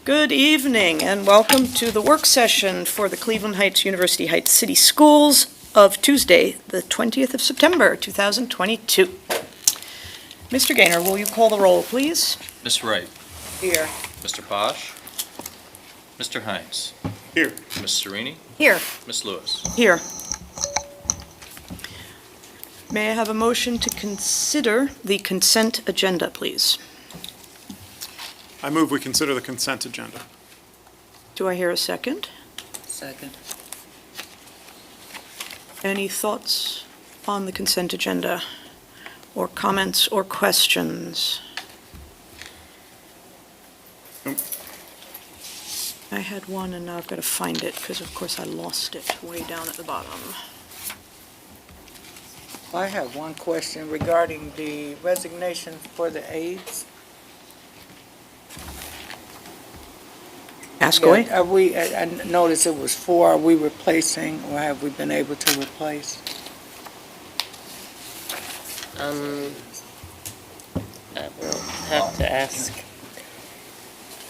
Good evening and welcome to the work session for the Cleveland Heights University Heights City Schools of Tuesday, the 20th of September, 2022. Mr. Gaynor, will you call the roll, please? Ms. Wright. Here. Mr. Posh. Mr. Hines. Here. Ms. Serini. Here. Ms. Lewis. Here. May I have a motion to consider the consent agenda, please? I move we consider the consent agenda. Do I hear a second? Second. Any thoughts on the consent agenda, or comments or questions? Nope. I had one and now I've got to find it because of course I lost it way down at the bottom. I have one question regarding the resignation for the aides. Ask away. Are we, I noticed it was 4. Are we replacing or have we been able to replace? I will have to ask.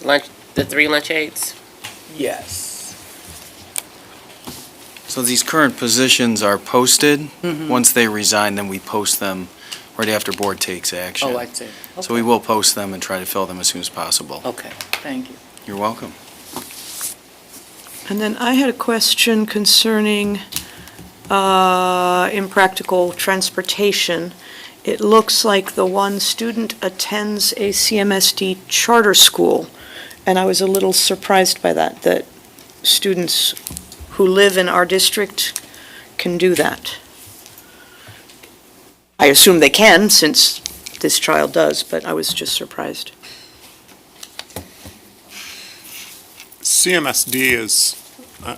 The 3 lunch aides? Yes. So these current positions are posted. Mhm. Once they resign, then we post them right after board takes action. Oh, I see. So we will post them and try to fill them as soon as possible. Okay, thank you. You're welcome. And then I had a question concerning impractical transportation. It looks like the one student attends a CMSD charter school, and I was a little surprised by that students who live in our district can do that. I assume they can, since this child does, but I was just surprised. CMSD is,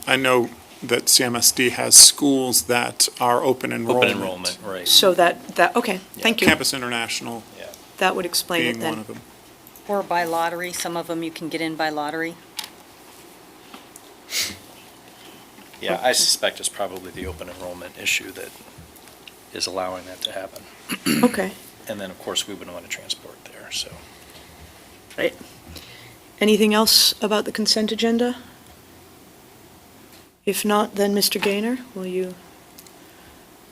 I know that CMSD has schools that are open enrollment. Open enrollment, right. So okay, thank you. Campus International That would explain it being then. one of them. Or by lottery, some of them you can get in by lottery. Yeah, I suspect it's probably the open enrollment issue that is allowing that to happen. Okay. And then, of course, we wouldn't want to transport there, so. Right. Anything else about the consent agenda? If not, then Mr. Gaynor, will you?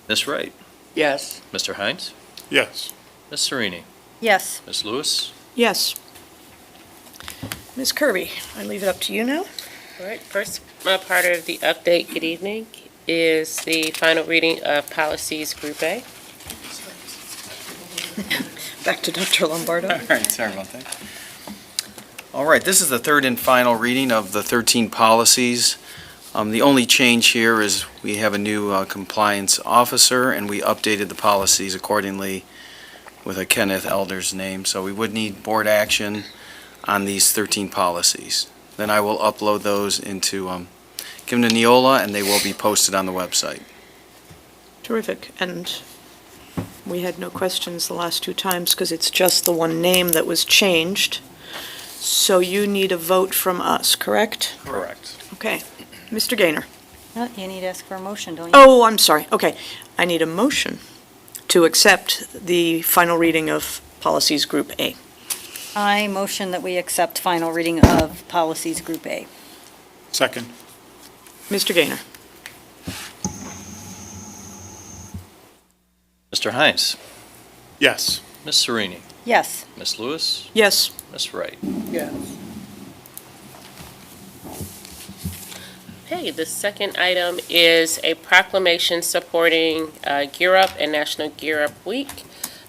Ms. Wright. Yes. Mr. Hines. Yes. Ms. Serini. Yes. Ms. Lewis. Yes. Ms. Kirby, I leave it up to you now. All right, first part of the update, good evening, is the final reading of policies Group A. Back to Dr. Lombardo. All right, sorry about that. All right, this is the third and final reading of the 13 policies. The only change here is we have a new compliance officer, and we updated the policies accordingly with a Kenneth Elder's name. So we would need board action on these 13 policies. Then I will upload those into, give them to Neola, and they will be posted on the website. Terrific. And we had no questions the last 2 times because it's just the one name that was changed. So you need a vote from us, correct? Correct. Okay. Mr. Gaynor. No, you need to ask for a motion, don't you? Oh, I'm sorry. Okay. I need a motion to accept the final reading of policies Group A. I motion that we accept final reading of policies Group A. Second. Mr. Gaynor. Mr. Hines. Yes. Ms. Serini. Yes. Ms. Lewis. Yes. Ms. Wright. Yes. Okay, the second item is a proclamation supporting Gear Up and National Gear Up Week.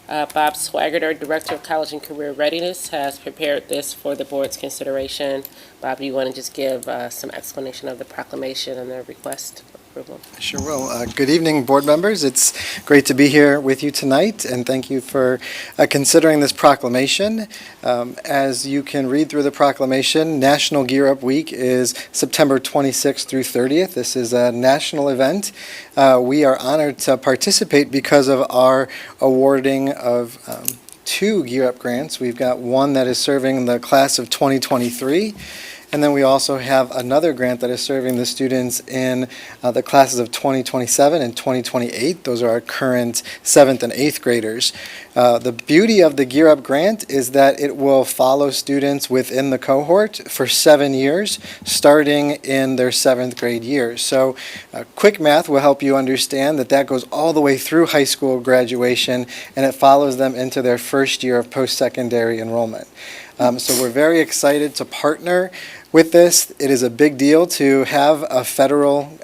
Bob Swaggerter, Director of College and Career Readiness, has prepared this for the board's consideration. Bob, do you want to just give some explanation of the proclamation and the request for approval? Sure will. Good evening, board members. It's great to be here with you tonight, and thank you for considering this proclamation. As you can read through the proclamation, National Gear Up Week is September 26th through 30th. This is a national event. We are honored to participate because of our awarding of 2 Gear Up grants. We've got one that is serving the class of 2023, And then we also have another grant that is serving the students in the classes of 2027 and 2028. Those are our current 7th and 8th graders. The beauty of the Gear Up grant is that it will follow students within the cohort for 7 years, starting in their 7th grade year. So quick math will help you understand that that goes all the way through high school graduation, and it follows them into their first year of post-secondary enrollment. So we're very excited to partner with this. It is a big deal to have a federal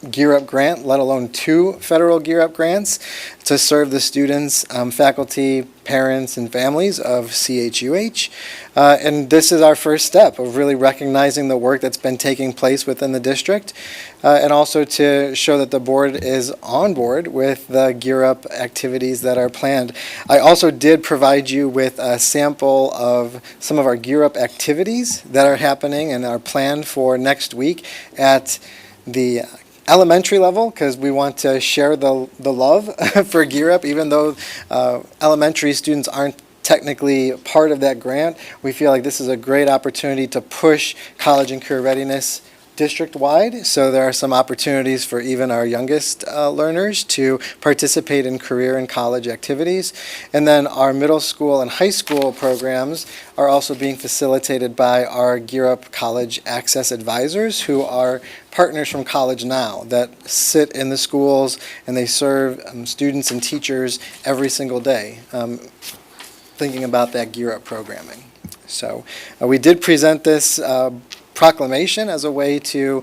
Gear Up grant, let alone 2 federal Gear Up grants to serve the students, faculty, parents, and families of CHUH. And this is our first step of really recognizing the work that's been taking place within the district, and also to show that the board is on board with the Gear Up activities that are planned. I also did provide you with a sample of some of our Gear Up activities that are happening and are planned for next week at the elementary level, because we want to share the love for Gear Up, even though elementary students aren't technically part of that grant. We feel like this is a great opportunity to push college and career readiness district-wide, so there are some opportunities for even our youngest learners to participate in career and college activities. And then our middle school and high school programs are also being facilitated by our Gear Up College Access Advisors, who are partners from College Now that sit in the schools and they serve students and teachers every single day, thinking about that Gear Up programming. So we did present this proclamation as a way to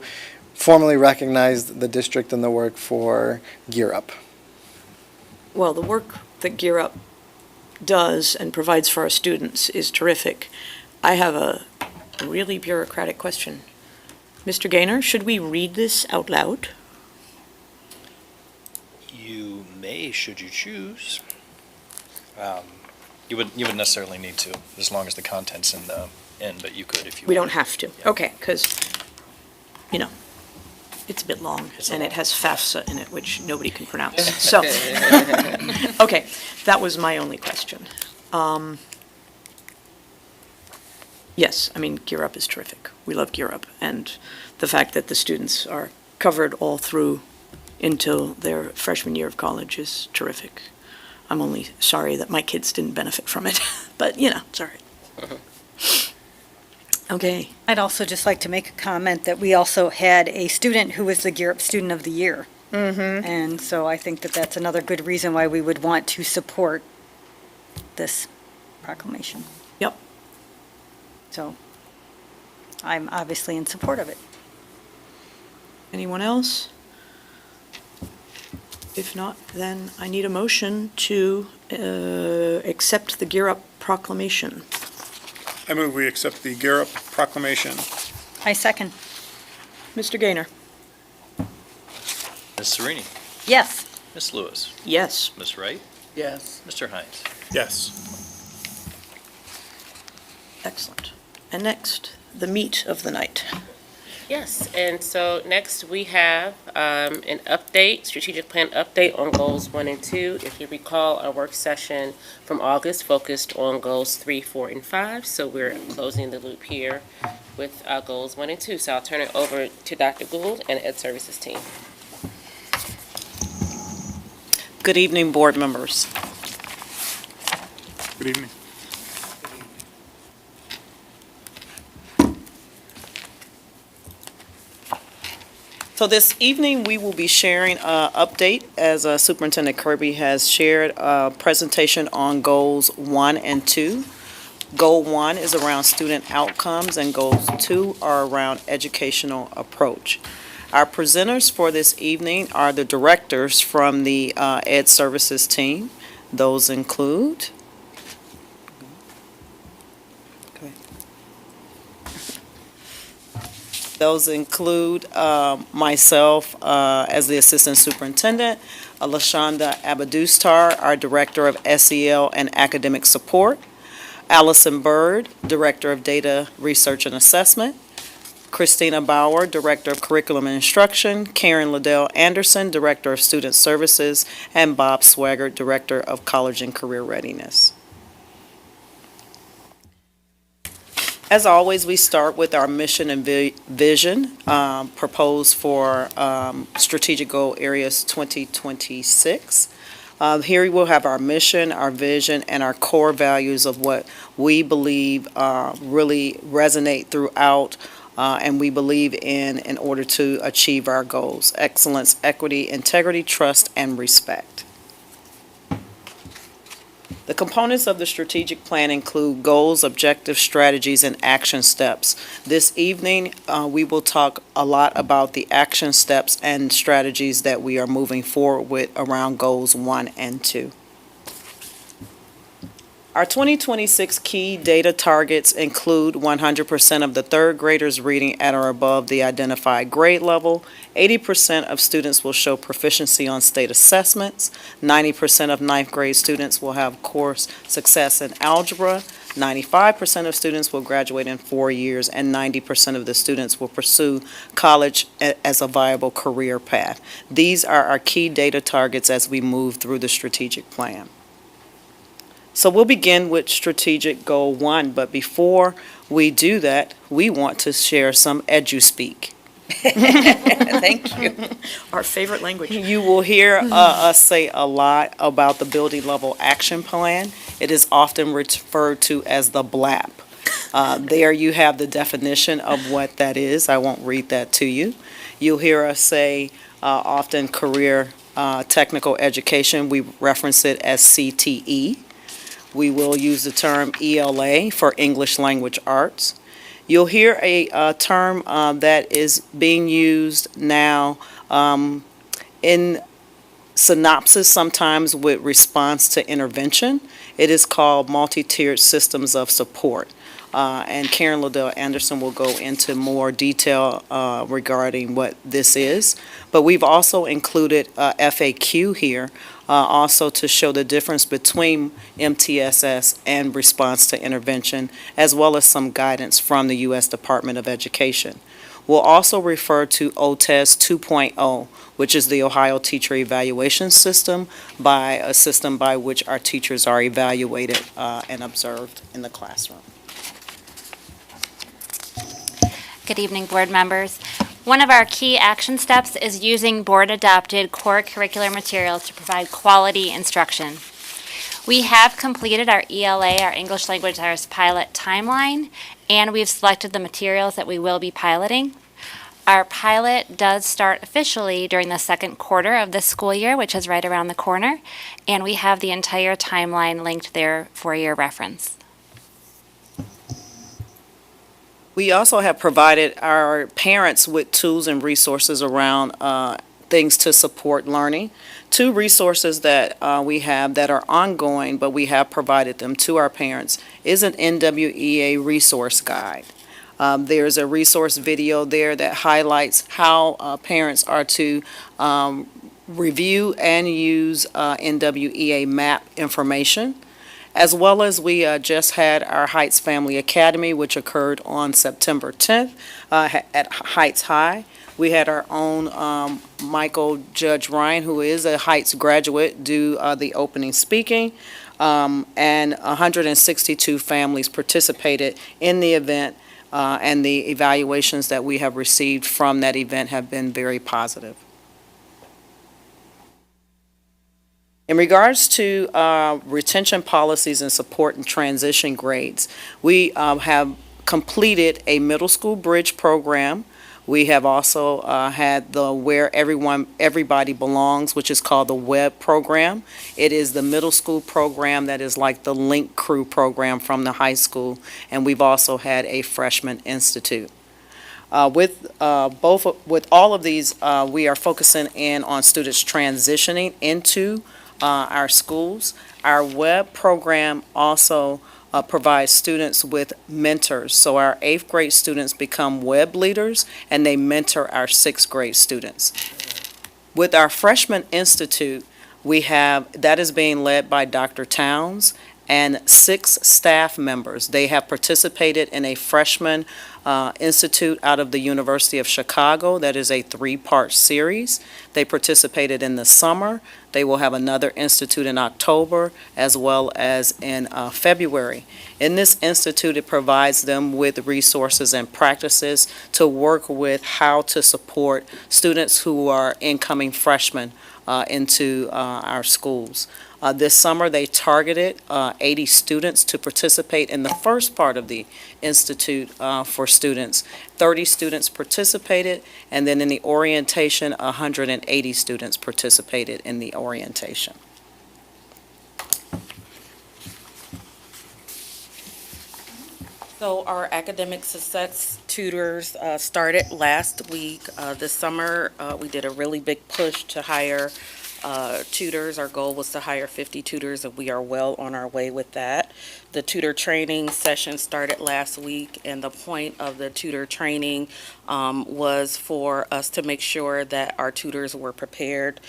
formally recognize the district and the work for Gear Up. Well, the work that Gear Up does and provides for our students is terrific. I have a really bureaucratic question. Mr. Gaynor, should we read this out loud? You may, should you choose. You wouldn't necessarily need to, as long as the content's in, but you could if you. We don't want. have to. Yeah. Okay, because, it's a bit long, It's a and lot. it has Fafsa in it, which nobody can pronounce. So, okay, that was my only question. Yes, I mean, Gear Up is terrific. We love Gear Up, and the fact that the students are covered all through until their freshman year of college is terrific. I'm only sorry that my kids didn't benefit from it, but, it's all right. Okay. I'd also just like to make a comment that we also had a student who was the Gear Up Student of the Year. Mm-hmm. And so I think that that's another good reason why we would want to support this proclamation. Yep. So I'm obviously in support of it. Anyone else? If not, then I need a motion to accept the Gear Up proclamation. I move we accept the Gear Up proclamation. I second. Mr. Gaynor? Ms. Serini, Yes. Ms. Lewis, Yes. Ms. Wright, Yes. Mr. Hines. Yes. Excellent. And next, the meat of the night. Yes, and so next we have an update, strategic plan update on goals 1 and 2. If you recall, our work session from August focused on goals 3, 4, and 5. So we're closing the loop here with goals 1 and 2. So I'll turn it over to Dr. Gould and Ed Services team. Good evening, board members. Good evening. So this evening, we will be sharing an update, as Superintendent Kirby has shared, a presentation on goals 1 and 2. Goal 1 is around student outcomes, and goals 2 are around educational approach. Our presenters for this evening are the directors from the Ed Services team. Those include myself as the Assistant Superintendent, LaShonda Abadustar, our Director of SEL and Academic Support, Allison Bird, Director of Data Research and Assessment, Christina Bauer, Director of Curriculum and Instruction, Karen Liddell Anderson, Director of Student Services, and Bob Swaggart, Director of College and Career Readiness. As always, we start with our mission and vision proposed for Strategic Goal Areas 2026. Here we will have our mission, our vision, and our core values of what we believe really resonate throughout and we believe in order to achieve our goals: excellence, equity, integrity, trust, and respect. The components of the strategic plan include goals, objectives, strategies, and action steps. This evening, we will talk a lot about the action steps and strategies that we are moving forward with around goals 1 and 2. Our 2026 key data targets include 100% of the third graders reading at or above the identified grade level. 80% of students will show proficiency on state assessments. 90% of ninth grade students will have course success in algebra. 95% of students will graduate in 4 years, and 90% of the students will pursue college as a viable career path. These are our key data targets as we move through the strategic plan. So we'll begin with strategic goal 1, but before we do that, we want to share some edu-speak. Thank you. Our favorite language. You will hear us say a lot about the building level action plan. It is often referred to as the Blap. There you have the definition of what that is. I won't read that to you. You'll hear us say often career technical education. We reference it as CTE. We will use the term ELA for English Language Arts. You'll hear a term that is being used now in synopsis, sometimes with response to intervention. It is called multi-tiered systems of support. And Karen Liddell Anderson will go into more detail regarding what this is. But we've also included FAQ here, also to show the difference between MTSS and response to intervention, as well as some guidance from the U.S. Department of Education. We'll also refer to OTES 2.0, which is the Ohio Teacher Evaluation System, a system by which our teachers are evaluated and observed in the classroom. Good evening, board members. One of our key action steps is using board-adopted core curricular materials to provide quality instruction. We have completed our ELA, our English Language Arts pilot timeline, and we've selected the materials that we will be piloting. Our pilot does start officially during the second quarter of this school year, which is right around the corner, and we have the entire timeline linked there for your reference. We also have provided our parents with tools and resources around things to support learning. 2 resources that we have that are ongoing, but we have provided them to our parents, is an NWEA resource guide. There's a resource video there that highlights how parents are to review and use NWEA map information. As well as we just had our Heights Family Academy, which occurred on September 10th at Heights High. We had our own Michael Judge Ryan, who is a Heights graduate, do the opening speaking, and 162 families participated in the event, and the evaluations that we have received from that event have been very positive. In regards to retention policies and support and transition grades, we have completed a middle school bridge program. We have also had the Where Everybody Belongs, which is called the WEB program. It is the middle school program that is like the Link Crew program from the high school, and we've also had a Freshman Institute. With all of these, we are focusing in on students transitioning into our schools. Our WEB program also provides students with mentors. So our 8th grade students become WEB leaders, and they mentor our 6th grade students. With our Freshman Institute, that is being led by Dr. Towns, and 6 staff members. They have participated in a freshman institute out of the University of Chicago. That is a 3-part series. They participated in the summer. They will have another institute in October as well as in February. In this institute, it provides them with resources and practices to work with how to support students who are incoming freshmen into our schools. This summer, they targeted 80 students to participate in the first part of the institute for students. 30 students participated, and then in the orientation, 180 students participated in the orientation. So our academic success tutors started last week. This summer, we did a really big push to hire tutors. Our goal was to hire 50 tutors, and we are well on our way with that. The tutor training session started last week, and the point of the tutor training was for us to make sure that our tutors were prepared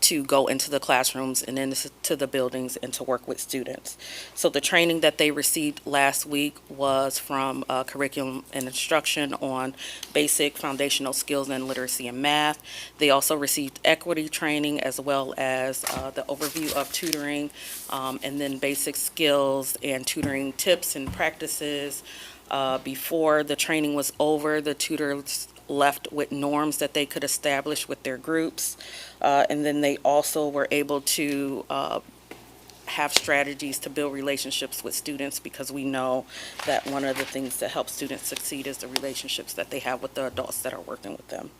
to go into the classrooms and into the buildings and to work with students. So the training that they received last week was from curriculum and instruction on basic foundational skills in literacy and math. They also received equity training as well as the overview of tutoring, and then basic skills and tutoring tips and practices. Before the training was over, the tutors left with norms that they could establish with their groups. And then they also were able to have strategies to build relationships with students, because we know that one of the things that helps students succeed is the relationships that they have with the adults that are working with them.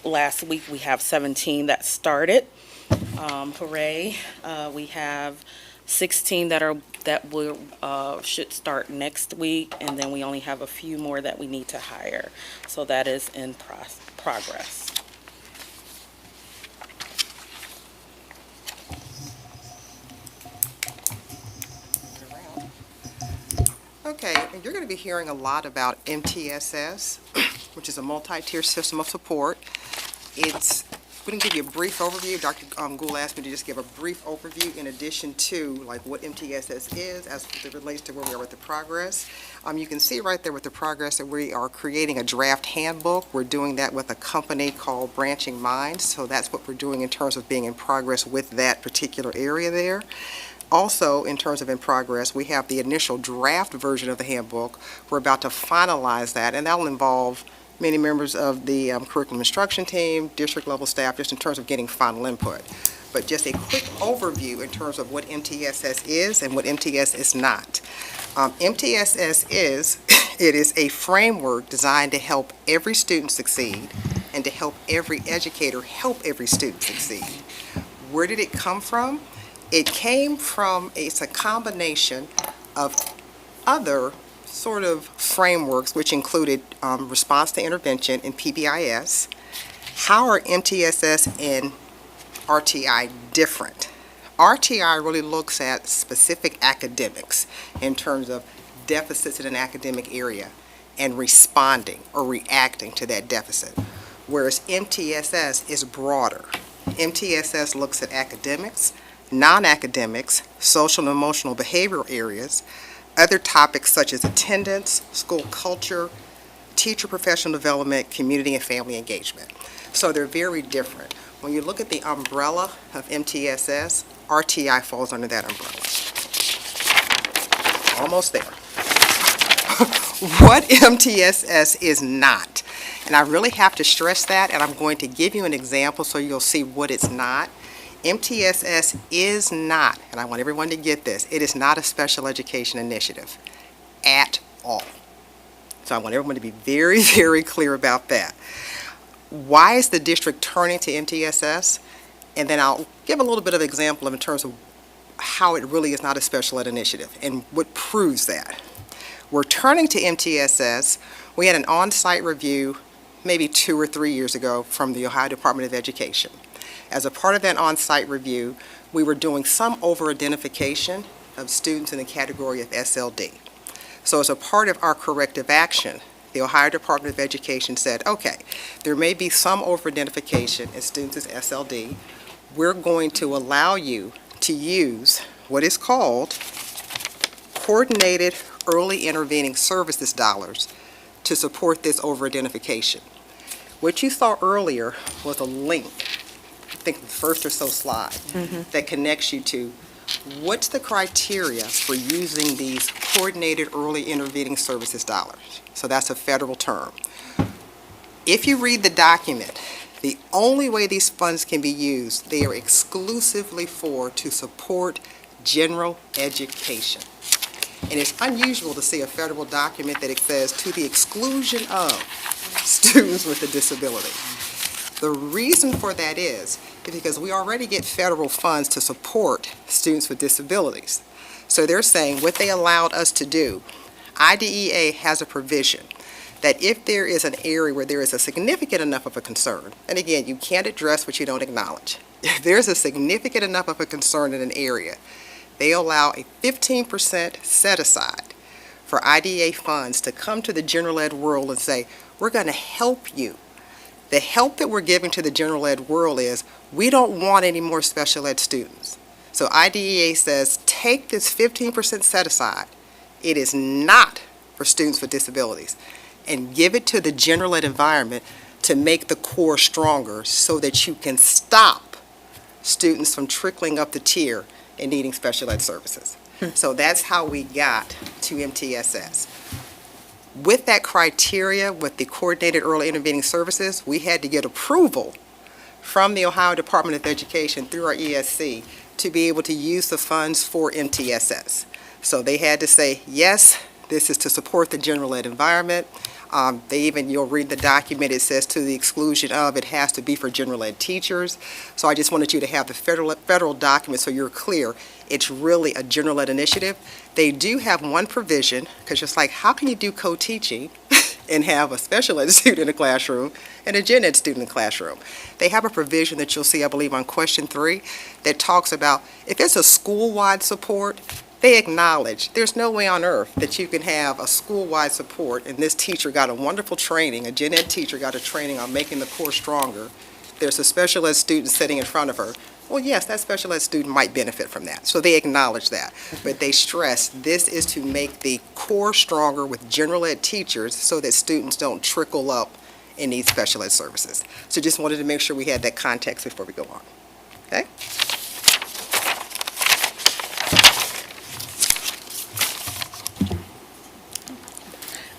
Last week, we have 17 that started. Hooray. We have 16 that will should start next week, and then we only have a few more that we need to hire. So that is in progress. Okay, and you're going to be hearing a lot about MTSS, which is a multi-tier system of support. We're going to give you a brief overview. Dr. Gould asked me to just give a brief overview in addition to what MTSS is as it relates to where we are with the progress. You can see right there with the progress that we are creating a draft handbook. We're doing that with a company called Branching Minds, so that's what we're doing in terms of being in progress with that particular area there. Also, in terms of in progress, we have the initial draft version of the handbook. We're about to finalize that, and that will involve many members of the curriculum instruction team, district level staff, just in terms of getting final input. But just a quick overview in terms of what MTSS is and what MTSS is not. MTSS is, it is a framework designed to help every student succeed and to help every educator help every student succeed. Where did it come from? It came from, it's a combination of other sort of frameworks, which included response to intervention and PBIS. How are MTSS and RTI different? RTI really looks at specific academics in terms of deficits in an academic area and responding or reacting to that deficit, whereas MTSS is broader. MTSS looks at academics, non-academics, social and emotional behavioral areas, other topics such as attendance, school culture, teacher professional development, community and family engagement. So they're very different. When you look at the umbrella of MTSS, RTI falls under that umbrella. Almost there. What MTSS is not, and I really have to stress that, and I'm going to give you an example so you'll see what it's not. MTSS is not, and I want everyone to get this, it is not a special education initiative at all. So I want everyone to be very, very clear about that. Why is the district turning to MTSS? And then I'll give a little bit of example in terms of how it really is not a special ed initiative and what proves that. We're turning to MTSS. We had an on-site review maybe 2 or 3 years ago from the Ohio Department of Education. As a part of that on-site review, we were doing some over-identification of students in the category of SLD. So as a part of our corrective action, the Ohio Department of Education said, okay, there may be some over-identification in students as SLD. We're going to allow you to use what is called Coordinated Early Intervening Services dollars to support this over-identification. What you saw earlier was a link, I think the first or so slide, that connects you to what's the criteria for using these Coordinated Early Intervening Services dollars. So that's a federal term. If you read the document, the only way these funds can be used, they are exclusively to support general education. And it's unusual to see a federal document that it says to the exclusion of students with a disability. The reason for that is because we already get federal funds to support students with disabilities. So they're saying what they allowed us to do, IDEA has a provision that if there is an area where there is a significant enough of a concern, and again, you can't address what you don't acknowledge. If there's a significant enough of a concern in an area, they allow a 15% set aside for IDEA funds to come to the general ed world and say, we're going to help you. The help that we're giving to the general ed world is, we don't want any more special ed students. So IDEA says, take this 15% set aside. It is not for students with disabilities, and give it to the general ed environment to make the core stronger so that you can stop students from trickling up the tier and needing special ed services. So that's how we got to MTSS. With that criteria, with the Coordinated Early Intervening Services, we had to get approval from the Ohio Department of Education through our ESC to be able to use the funds for MTSS. So they had to say, yes, this is to support the general ed environment. You'll read the document, it says to the exclusion of, it has to be for general ed teachers. So I just wanted you to have the federal document so you're clear. It's really a general ed initiative. They do have one provision, because it's like, how can you do co-teaching and have a special ed student in a classroom and a gen ed student in a classroom? They have a provision that you'll see, I believe, on question 3 that talks about if it's a school-wide support, they acknowledge there's no way on earth that you can have a school-wide support and this teacher got a wonderful training, a gen ed teacher got a training on making the core stronger. There's a special ed student sitting in front of her. Well, yes, that special ed student might benefit from that. So they acknowledge that. But they stress this is to make the core stronger with general ed teachers so that students don't trickle up and need special ed services. So just wanted to make sure we had that context before we go on. Okay?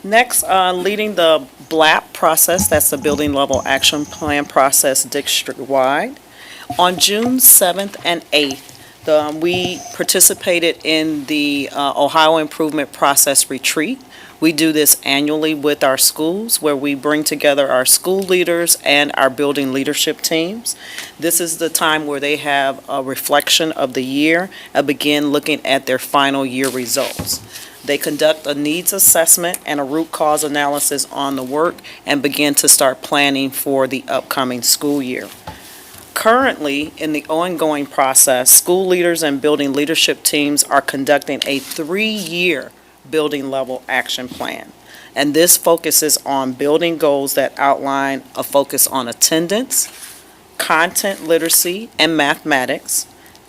Next, leading the Blap process, that's the Building Level Action Plan process district-wide. On June 7th and 8th, we participated in the Ohio Improvement Process Retreat. We do this annually with our schools where we bring together our school leaders and our building leadership teams. This is the time where they have a reflection of the year and begin looking at their final year results. They conduct a needs assessment and a root cause analysis on the work and begin to start planning for the upcoming school year. Currently, in the ongoing process, school leaders and building leadership teams are conducting a 3-year building level action plan. And this focuses on building goals that outline a focus on attendance, content literacy and mathematics,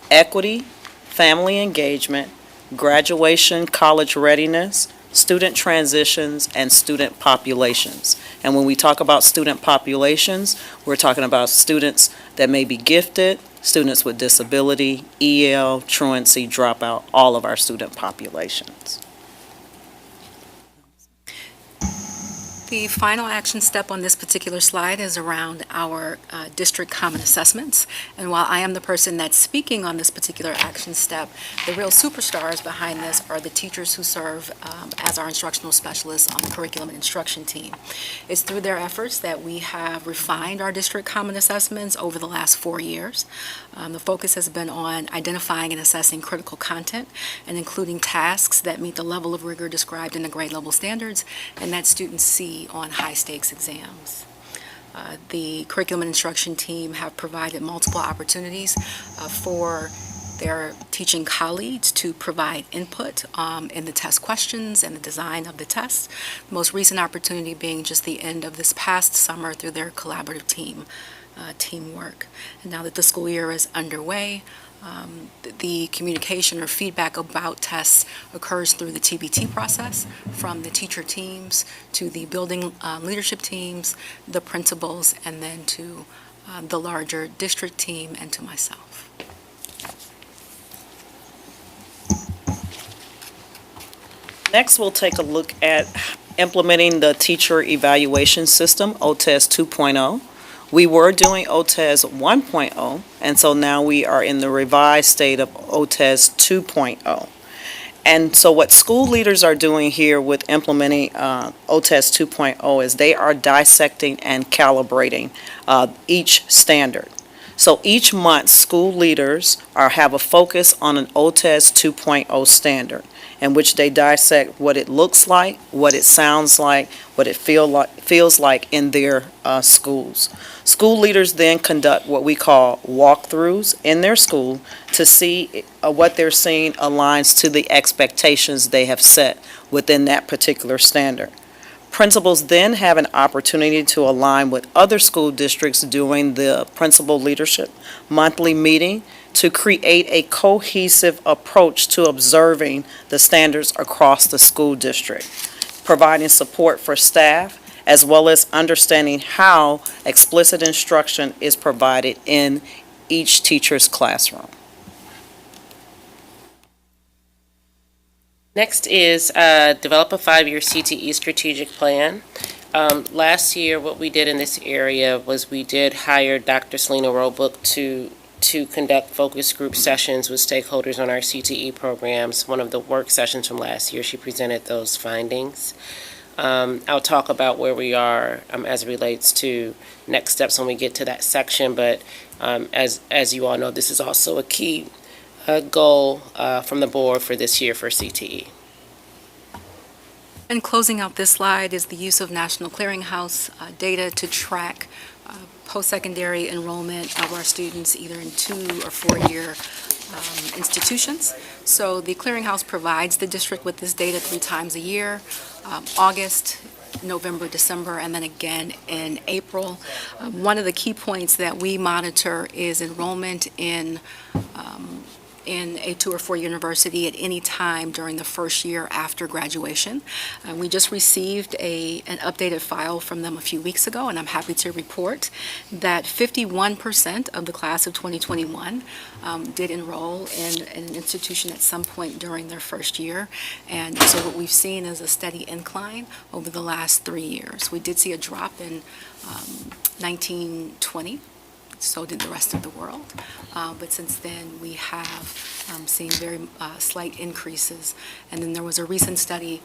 equity, family engagement, graduation, college readiness, student transitions, and student populations. And when we talk about student populations, we're talking about students that may be gifted, students with disability, EL, truancy, dropout, all of our student populations. The final action step on this particular slide is around our district common assessments. And while I am the person that's speaking on this particular action step, the real superstars behind this are the teachers who serve as our instructional specialists on the curriculum and instruction team. It's through their efforts that we have refined our district common assessments over the last 4 years. The focus has been on identifying and assessing critical content and including tasks that meet the level of rigor described in the grade level standards and that students see on high-stakes exams. The curriculum and instruction team have provided multiple opportunities for their teaching colleagues to provide input in the test questions and the design of the tests. The most recent opportunity being just the end of this past summer through their collaborative teamwork. And now that the school year is underway, The communication or feedback about tests occurs through the TBT process, from the teacher teams to the building leadership teams, the principals, and then to the larger district team and to myself. Next, we'll take a look at implementing the teacher evaluation system, OTES 2.0. We were doing OTES 1.0, and so now we are in the revised state of OTES 2.0. And so what school leaders are doing here with implementing OTES 2.0 is they are dissecting and calibrating each standard. So each month, school leaders have a focus on an OTES 2.0 standard, in which they dissect what it looks like, what it sounds like, what it feels like in their schools. School leaders then conduct what we call walkthroughs in their school to see what they're seeing aligns to the expectations they have set within that particular standard. Principals then have an opportunity to align with other school districts during the principal leadership monthly meeting to create a cohesive approach to observing the standards across the school district, providing support for staff, as well as understanding how explicit instruction is provided in each teacher's classroom. Next is develop a 5-year CTE strategic plan. Last year, what we did in this area was we did hire Dr. Selena Roebuck to conduct focus group sessions with stakeholders on our CTE programs. One of the work sessions from last year, she presented those findings. I'll talk about where we are as it relates to next steps when we get to that section, but as you all know, this is also a key goal from the board for this year for CTE. And closing out this slide is the use of National Clearinghouse data to track post-secondary enrollment of our students either in 2- or 4-year institutions. So the Clearinghouse provides the district with this data 3 times a year, August, November, December, and then again in April. One of the key points that we monitor is enrollment in a 2- or 4-year university at any time during the first year after graduation. We just received an updated file from them a few weeks ago, and I'm happy to report that 51% of the class of 2021 did enroll in an institution at some point during their first year. And so what we've seen is a steady incline over the last 3 years. We did see a drop in 1920. So did the rest of the world. But since then, we have seen very slight increases. And then there was a recent study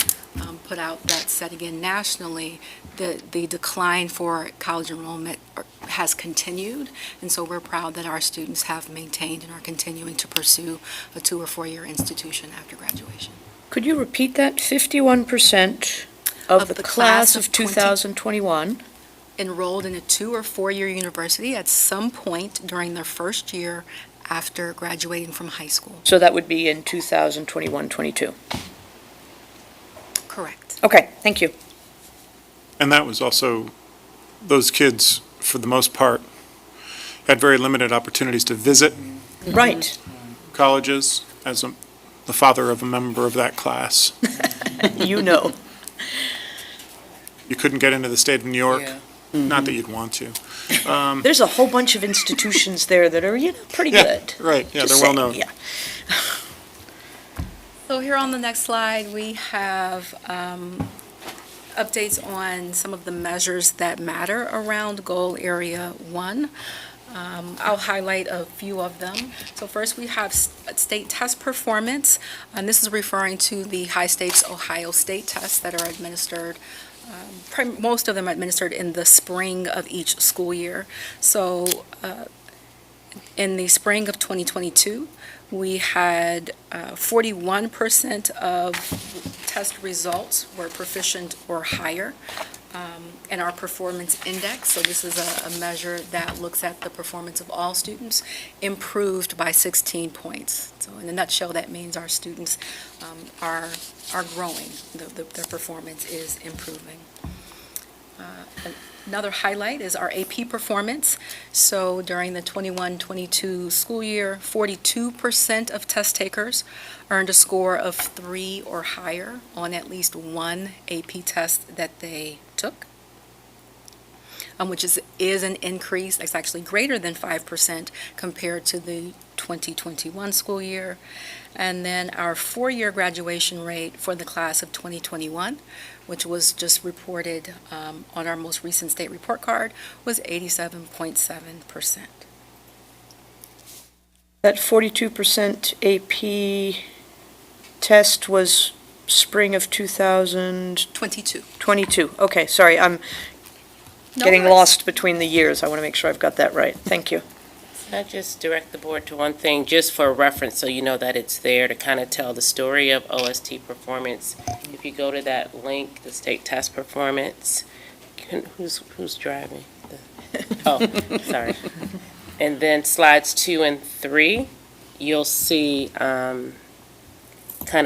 put out that said, again, nationally, the decline for college enrollment has continued. And so we're proud that our students have maintained and are continuing to pursue a 2- or 4-year institution after graduation. Could you repeat that? 51% of the class of 2021 enrolled in a 2- or 4-year university at some point during their first year after graduating from high school. So that would be in 2021-22. Correct. Okay, thank you. And that was also, those kids, for the most part, had very limited opportunities to visit Right. colleges. As the father of a member of that class, You know. you couldn't get into the state of New York. Yeah. Not that you'd want to. There's a whole bunch of institutions there that are, pretty Yeah, good. right, yeah, Just they're well saying, known. Yeah. So here on the next slide, we have updates on some of the measures that matter around Goal Area 1. I'll highlight a few of them. So first, we have state test performance, and this is referring to the high-stakes Ohio State tests that are administered, most of them administered in the spring of each school year. So in the spring of 2022, we had 41% of test results were proficient or higher. And our performance index, so this is a measure that looks at the performance of all students, improved by 16 points. So in a nutshell, that means our students are growing. Their performance is improving. Another highlight is our AP performance. So during the 21-22 school year, 42% of test takers earned a score of 3 or higher on at least one AP test that they took, which is an increase. It's actually greater than 5% compared to the 2021 school year. And then our 4-year graduation rate for the class of 2021, which was just reported on our most recent state report card, was 87.7%. That 42% AP test was spring of 2022. 22. Okay, sorry, I'm No getting worries. lost between the years. I want to make sure I've got that right. Thank you. Can I just direct the board to one thing, just for reference, so you know that it's there to kind of tell the story of OST performance. If you go to that link, the state test performance, who's driving? Oh, sorry. And then slides 2 and 3, you'll see kind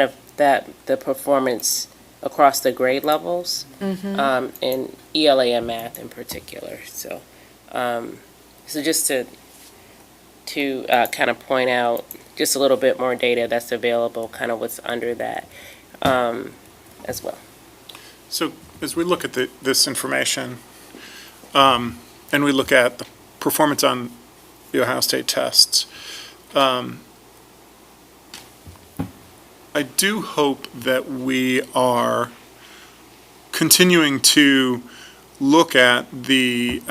of the performance across the grade levels, in ELA and math in particular. So just to kind of point out just a little bit more data that's available, kind of what's under that as well. So as we look at this information, and we look at the performance on the Ohio State tests, I do hope that we are continuing to look at the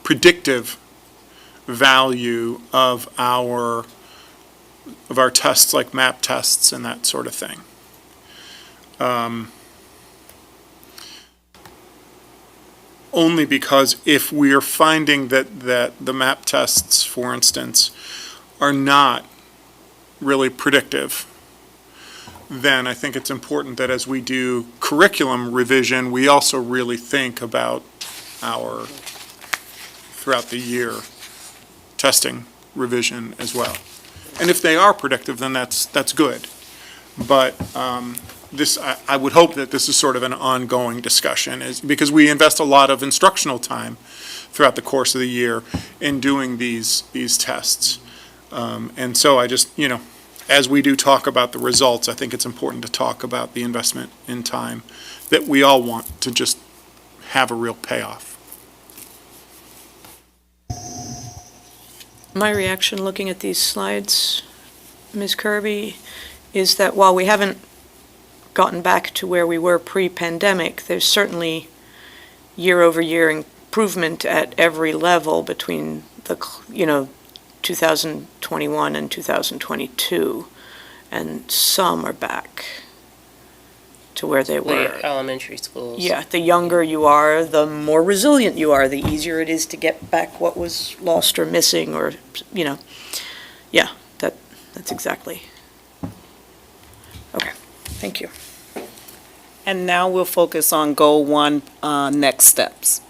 predictive value of our tests, like map tests and that sort of thing. Only because if we are finding that the map tests, for instance, are not really predictive, then I think it's important that as we do curriculum revision, we also really think about our throughout the year testing revision as well. And if they are predictive, then that's good. But I would hope that this is sort of an ongoing discussion, because we invest a lot of instructional time throughout the course of the year in doing these tests. And so I just, as we do talk about the results, I think it's important to talk about the investment in time that we all want to just have a real payoff. My reaction looking at these slides, Ms. Kirby, is that while we haven't gotten back to where we were pre-pandemic, there's certainly year-over-year improvement at every level between the, 2021 and 2022, and some are back to where they were. The elementary schools. Yeah, the younger you are, the more resilient you are, the easier it is to get back what was lost or missing, or, that's exactly. Okay, thank you. And now we'll focus on Goal 1, next steps.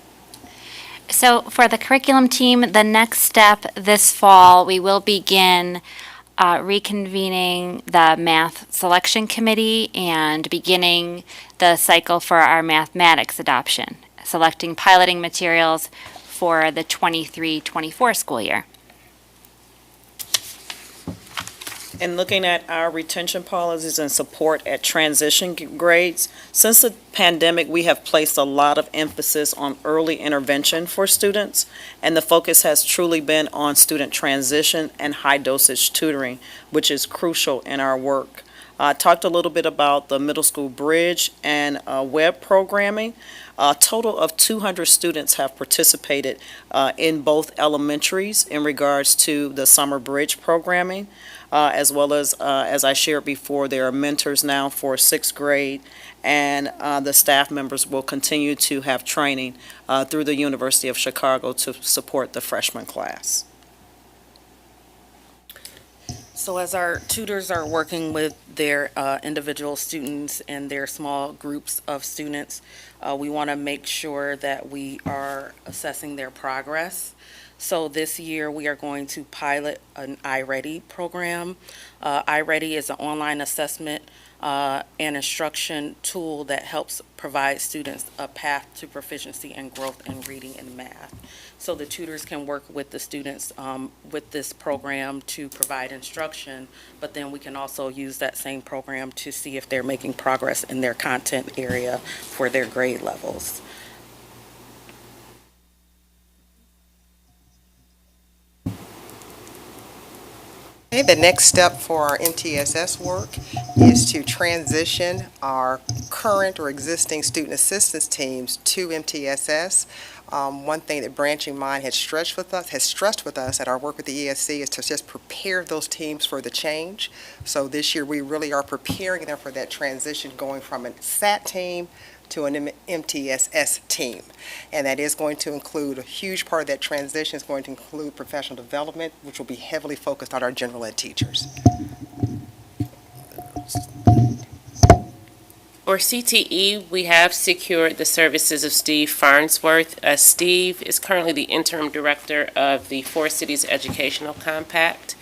So for the curriculum team, the next step this fall, we will begin reconvening the math selection committee and beginning the cycle for our mathematics adoption, selecting piloting materials for the 23-24 school year. In looking at our retention policies and support at transition grades, since the pandemic, we have placed a lot of emphasis on early intervention for students, and the focus has truly been on student transition and high-dosage tutoring, which is crucial in our work. I talked a little bit about the middle school bridge and web programming. A total of 200 students have participated in both elementaries in regards to the summer bridge programming. As well as I shared before, there are mentors now for 6th grade, and the staff members will continue to have training through the University of Chicago to support the freshman class. So as our tutors are working with their individual students and their small groups of students, we want to make sure that we are assessing their progress. So this year, we are going to pilot an iReady program. iReady is an online assessment an instruction tool that helps provide students a path to proficiency and growth in reading and math. So the tutors can work with the students with this program to provide instruction, but then we can also use that same program to see if they're making progress in their content area for their grade levels. Okay, the next step for our MTSS work is to transition our current or existing student assistance teams to MTSS. One thing that Branching Mind has stressed with us at our work with the ESC is to just prepare those teams for the change. So this year we really are preparing them for that transition, going from a SAT team to an MTSS team. And that is going to include, a huge part of that transition is going to include professional development, which will be heavily focused on our general ed teachers. For CTE, we have secured the services of Steve Farnsworth. Steve is currently the interim director of the Four Cities Educational Compact.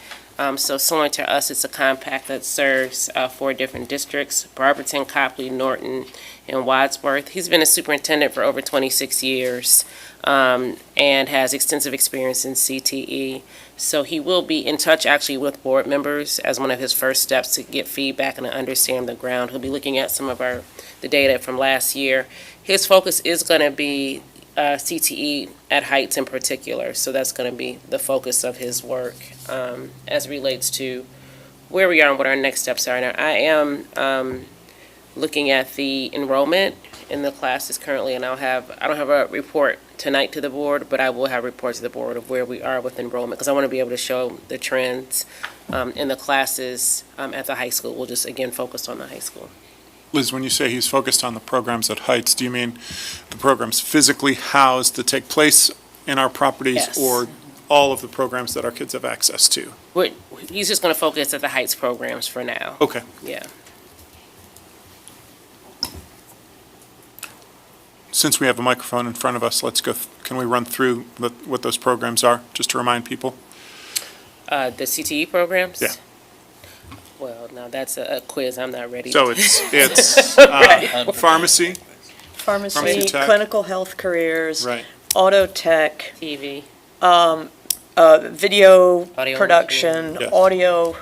So similar to us, it's a compact that serves 4 different districts: Barberton, Copley, Norton, and Wadsworth. He's been a superintendent for over 26 years and has extensive experience in CTE. So he will be in touch actually with board members as one of his first steps to get feedback and to understand the ground. He'll be looking at some of the data from last year. His focus is going to be CTE at Heights in particular, so that's going to be the focus of his work as it relates to where we are and what our next steps are. Now, I am looking at the enrollment in the classes currently, and I don't have a report tonight to the board, but I will have a report to the board of where we are with enrollment, because I want to be able to show the trends in the classes at the high school. We'll just, again, focus on the high school. Liz, when you say he's focused on the programs at Heights, do you mean the programs physically housed that take place in our properties? Yes. Or all of the programs that our kids have access to? He's just going to focus at the Heights programs for now. Okay. Yeah. Since we have a microphone in front of us, let's go, can we run through what those programs are, just to remind people? The CTE programs? Yeah. Well, now that's a quiz. I'm not ready. So it's pharmacy, Pharmacy, tech. clinical health careers, right? auto tech, TV. video Audio production, Yeah. audio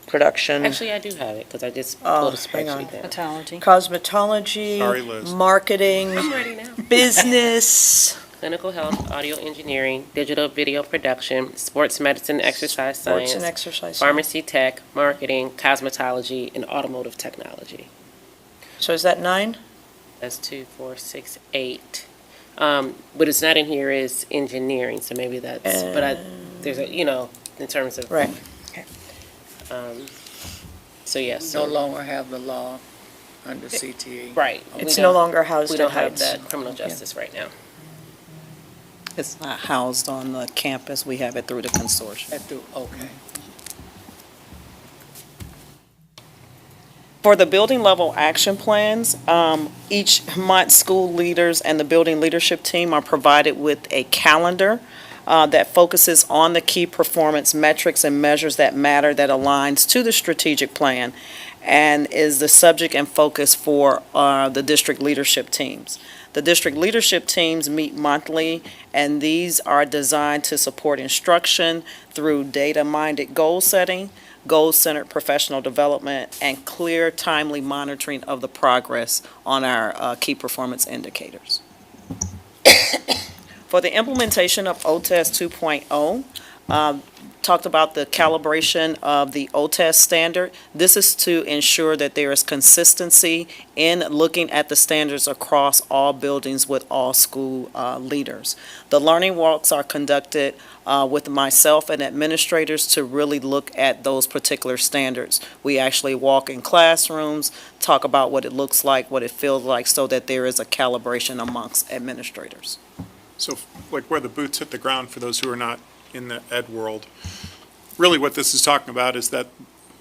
production, Actually, I do have it because I just pulled a hang on. spreadsheet there. Metallurgy. cosmetology, Sorry, Liz. marketing, I'm ready now. business, Clinical health, audio engineering, digital video production, sports medicine, exercise sports science, and exercise. pharmacy tech, marketing, cosmetology, and automotive technology. So is that 9? That's 2, 4, 6, 8. What is not in here is engineering, so maybe that's, there's a, in terms of. Right. So yes. No longer have the law under CTE. Right. It's We no don't- longer housed We at don't have Heights. that criminal justice right now. It's not housed on the campus. We have it through the consortium. Okay. For the building level action plans, each month, school leaders and the building leadership team are provided with a calendar that focuses on the key performance metrics and measures that matter, that aligns to the strategic plan, and is the subject and focus for the district leadership teams. The district leadership teams meet monthly, and these are designed to support instruction through data-minded goal setting, goal-centered professional development, and clear, timely monitoring of the progress on our key performance indicators. For the implementation of OTES 2.0, talked about the calibration of the OTES standard. This is to ensure that there is consistency in looking at the standards across all buildings with all school leaders. The learning walks are conducted with myself and administrators to really look at those particular standards. We actually walk in classrooms, talk about what it looks like, what it feels like, so that there is a calibration amongst administrators. So like where the boots hit the ground for those who are not in the ed world, really what this is talking about is that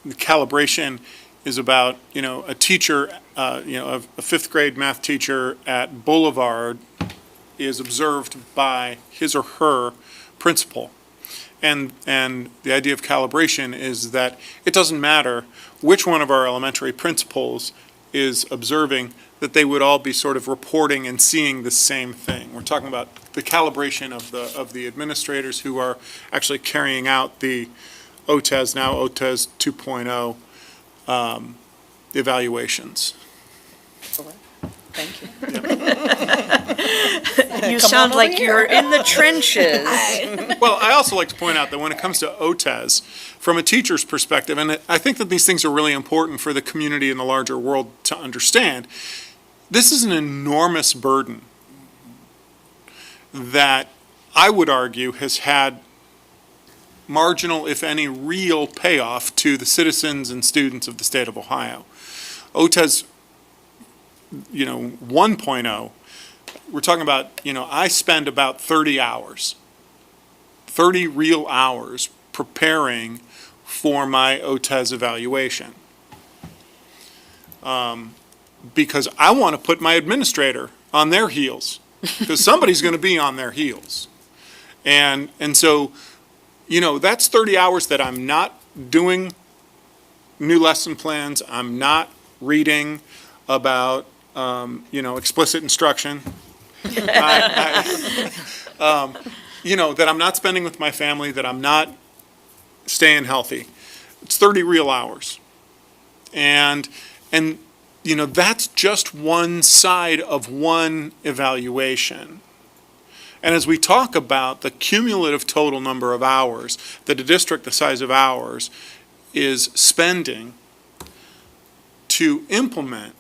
the calibration is about, a teacher, a fifth grade math teacher at Boulevard is observed by his or her principal. And the idea of calibration is that it doesn't matter which one of our elementary principals is observing that they would all be sort of reporting and seeing the same thing. We're talking about the calibration of the administrators who are actually carrying out the OTES, now OTES 2.0 evaluations. Thank you. You sound like you're in the trenches. Well, I also like to point out that when it comes to OTES, from a teacher's perspective, and I think that these things are really important for the community and the larger world to understand, this is an enormous burden that I would argue has had marginal, if any, real payoff to the citizens and students of the state of Ohio. OTES 1.0, we're talking about, I spend about 30 real hours preparing for my OTES evaluation. Because I want to put my administrator on their heels, because somebody's going to be on their heels. And so, that's 30 hours that I'm not doing new lesson plans, I'm not reading about explicit instruction, that I'm not spending with my family, that I'm not staying healthy. It's 30 real hours. And that's just one side of one evaluation. And as we talk about the cumulative total number of hours that a district the size of ours is spending to implement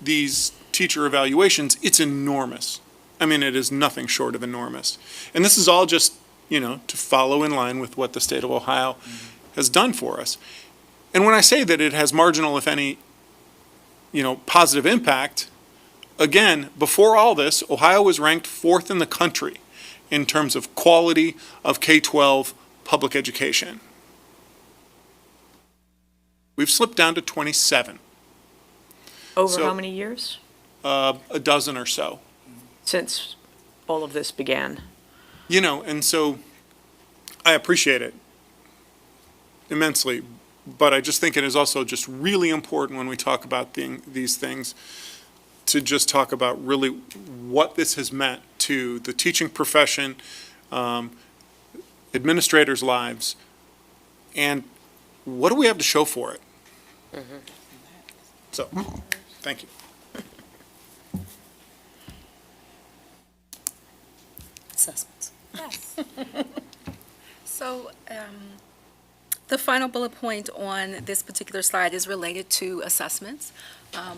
these teacher evaluations, it's enormous. I mean, it is nothing short of enormous. And this is all just, to follow in line with what the state of Ohio has done for us. And when I say that it has marginal, if any, positive impact, again, before all this, Ohio was ranked 4th in the country in terms of quality of K-12 public education. We've slipped down to 27. Over how many years? A dozen or so. Since all of this began. And so I appreciate it immensely, but I just think it is also just really important when we talk about these things to just talk about really what this has meant to the teaching profession, administrators' lives, and what do we have to show for it? Mm-hmm. So, thank you. Assessments. Yes. So, the final bullet point on this particular slide is related to assessments.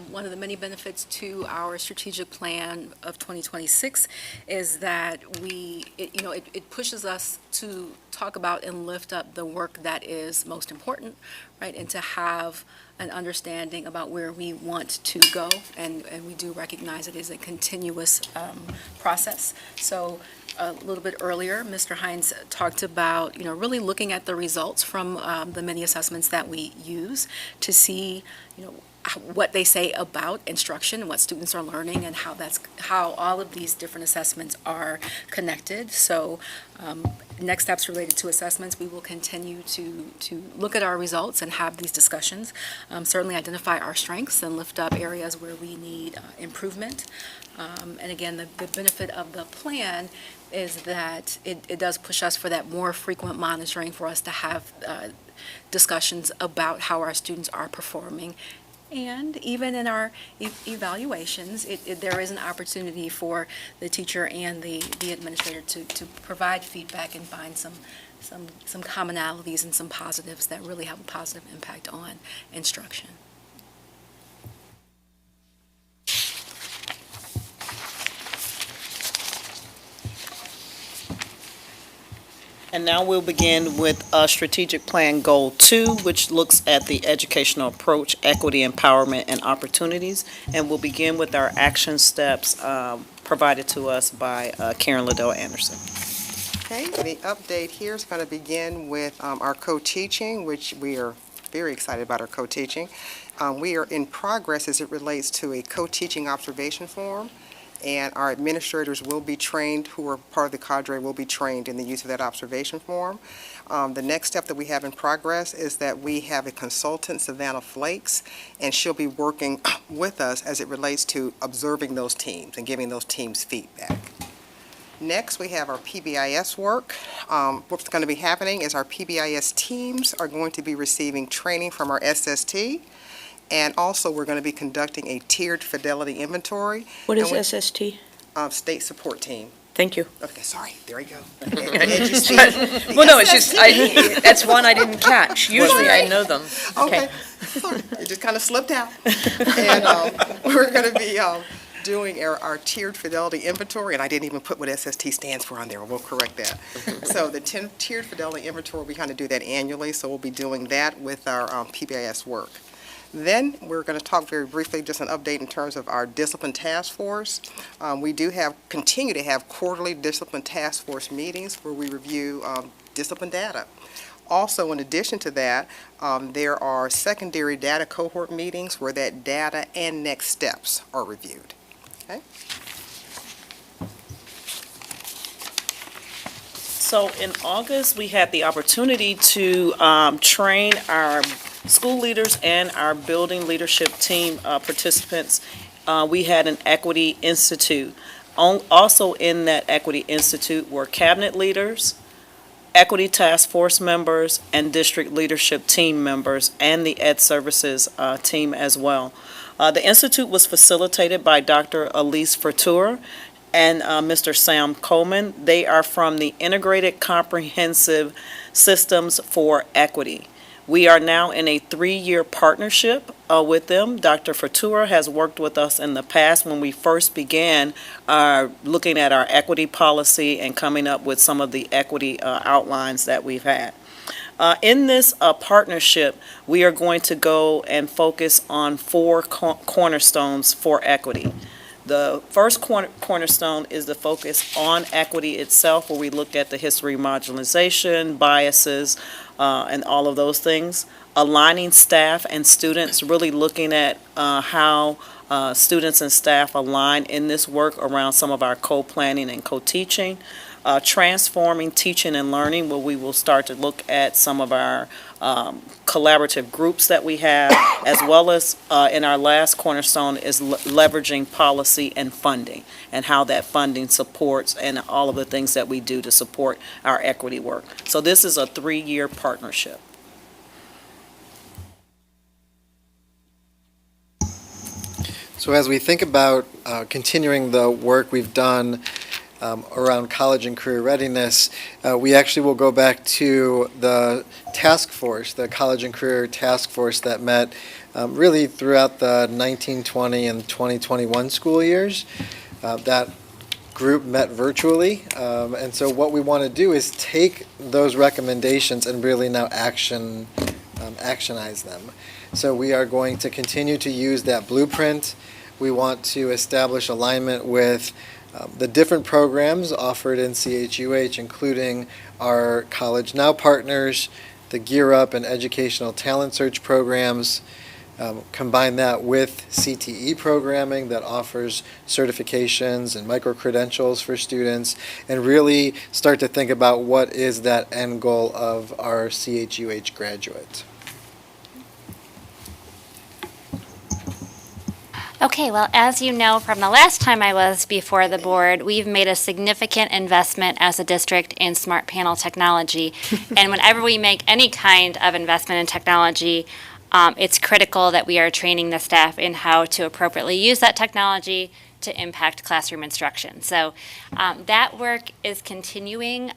One of the many benefits to our strategic plan of 2026 is that it pushes us to talk about and lift up the work that is most important, right? And to have an understanding about where we want to go. And we do recognize it is a continuous process. So a little bit earlier, Mr. Hines talked about, really looking at the results from the many assessments that we use to see, what they say about instruction and what students are learning and how all of these different assessments are connected. So next steps related to assessments, we will continue to look at our results and have these discussions, certainly identify our strengths and lift up areas where we need improvement. And again, the benefit of the plan is that it does push us for that more frequent monitoring for us to have discussions about how our students are performing. And even in our evaluations, there is an opportunity for the teacher and the administrator to provide feedback and find some commonalities and some positives that really have a positive impact on instruction. And now we'll begin with Strategic Plan Goal 2, which looks at the educational approach, equity, empowerment, and opportunities. And we'll begin with our action steps provided to us by Karen Liddell Anderson. Okay, the update here is going to begin with our co-teaching, which we are very excited about our co-teaching. We are in progress as it relates to a co-teaching observation form. and our administrators will be trained, who are part of the cadre, will be trained in the use of that observation form. The next step that we have in progress is that we have a consultant, Savannah Flakes, and she'll be working with us as it relates to observing those teams and giving those teams feedback. Next, we have our PBIS work. What's going to be happening is our PBIS teams are going to be receiving training from our SST, and also we're going to be conducting a tiered fidelity inventory. What is SST? State support team. Thank you. Okay, sorry, there you go. Well, no, it's just, that's one I didn't catch. Usually I know them. Okay, sorry, it just kind of slipped out. And we're going to be doing our tiered fidelity inventory, and I didn't even put what SST stands for on there. We'll correct that. So the tiered fidelity inventory, we kind of do that annually, so we'll be doing that with our PBIS work. Then we're going to talk very briefly, just an update in terms of our discipline task force. We do continue to have quarterly discipline task force meetings where we review discipline data. Also, in addition to that, there are secondary data cohort meetings where that data and next steps are reviewed. Okay. So in August, we had the opportunity to train our school leaders and our building leadership team participants. We had an Equity Institute. Also in that Equity Institute were cabinet leaders, Equity Task Force members, and district leadership team members, and the Ed Services team as well. The Institute was facilitated by Dr. Elise Furtura and Mr. Sam Coleman. They are from the Integrated Comprehensive Systems for Equity. We are now in a 3-year partnership with them. Dr. Furtura has worked with us in the past when we first began looking at our equity policy and coming up with some of the equity outlines that we've had. In this partnership, we are going to go and focus on 4 cornerstones for equity. The first cornerstone is the focus on equity itself, where we look at the history marginalization, biases, and all of those things. Aligning staff and students, really looking at how students and staff align in this work around some of our co-planning and co-teaching. Transforming teaching and learning, where we will start to look at some of our collaborative groups that we have, as well as in our last cornerstone is leveraging policy and funding, and how that funding supports and all of the things that we do to support our equity work. So this is a 3-year partnership. So as we think about continuing the work we've done around college and career readiness, we actually will go back to the task force, the college and career task force that met really throughout the 1920 and 2021 school years. That group met virtually, and so what we want to do is take those recommendations and really now actionize them. So we are going to continue to use that blueprint. We want to establish alignment with the different programs offered in CHUH, including our College Now partners, the Gear Up and Educational Talent Search programs. Combine that with CTE programming that offers certifications and micro-credentials for students, and really start to think about what is that end goal of our CHUH graduate. Okay, well, as you know from the last time I was before the board, we've made a significant investment as a district in smart panel technology. And whenever we make any kind of investment in technology, it's critical that we are training the staff in how to appropriately use that technology to impact classroom instruction. So that work is continuing.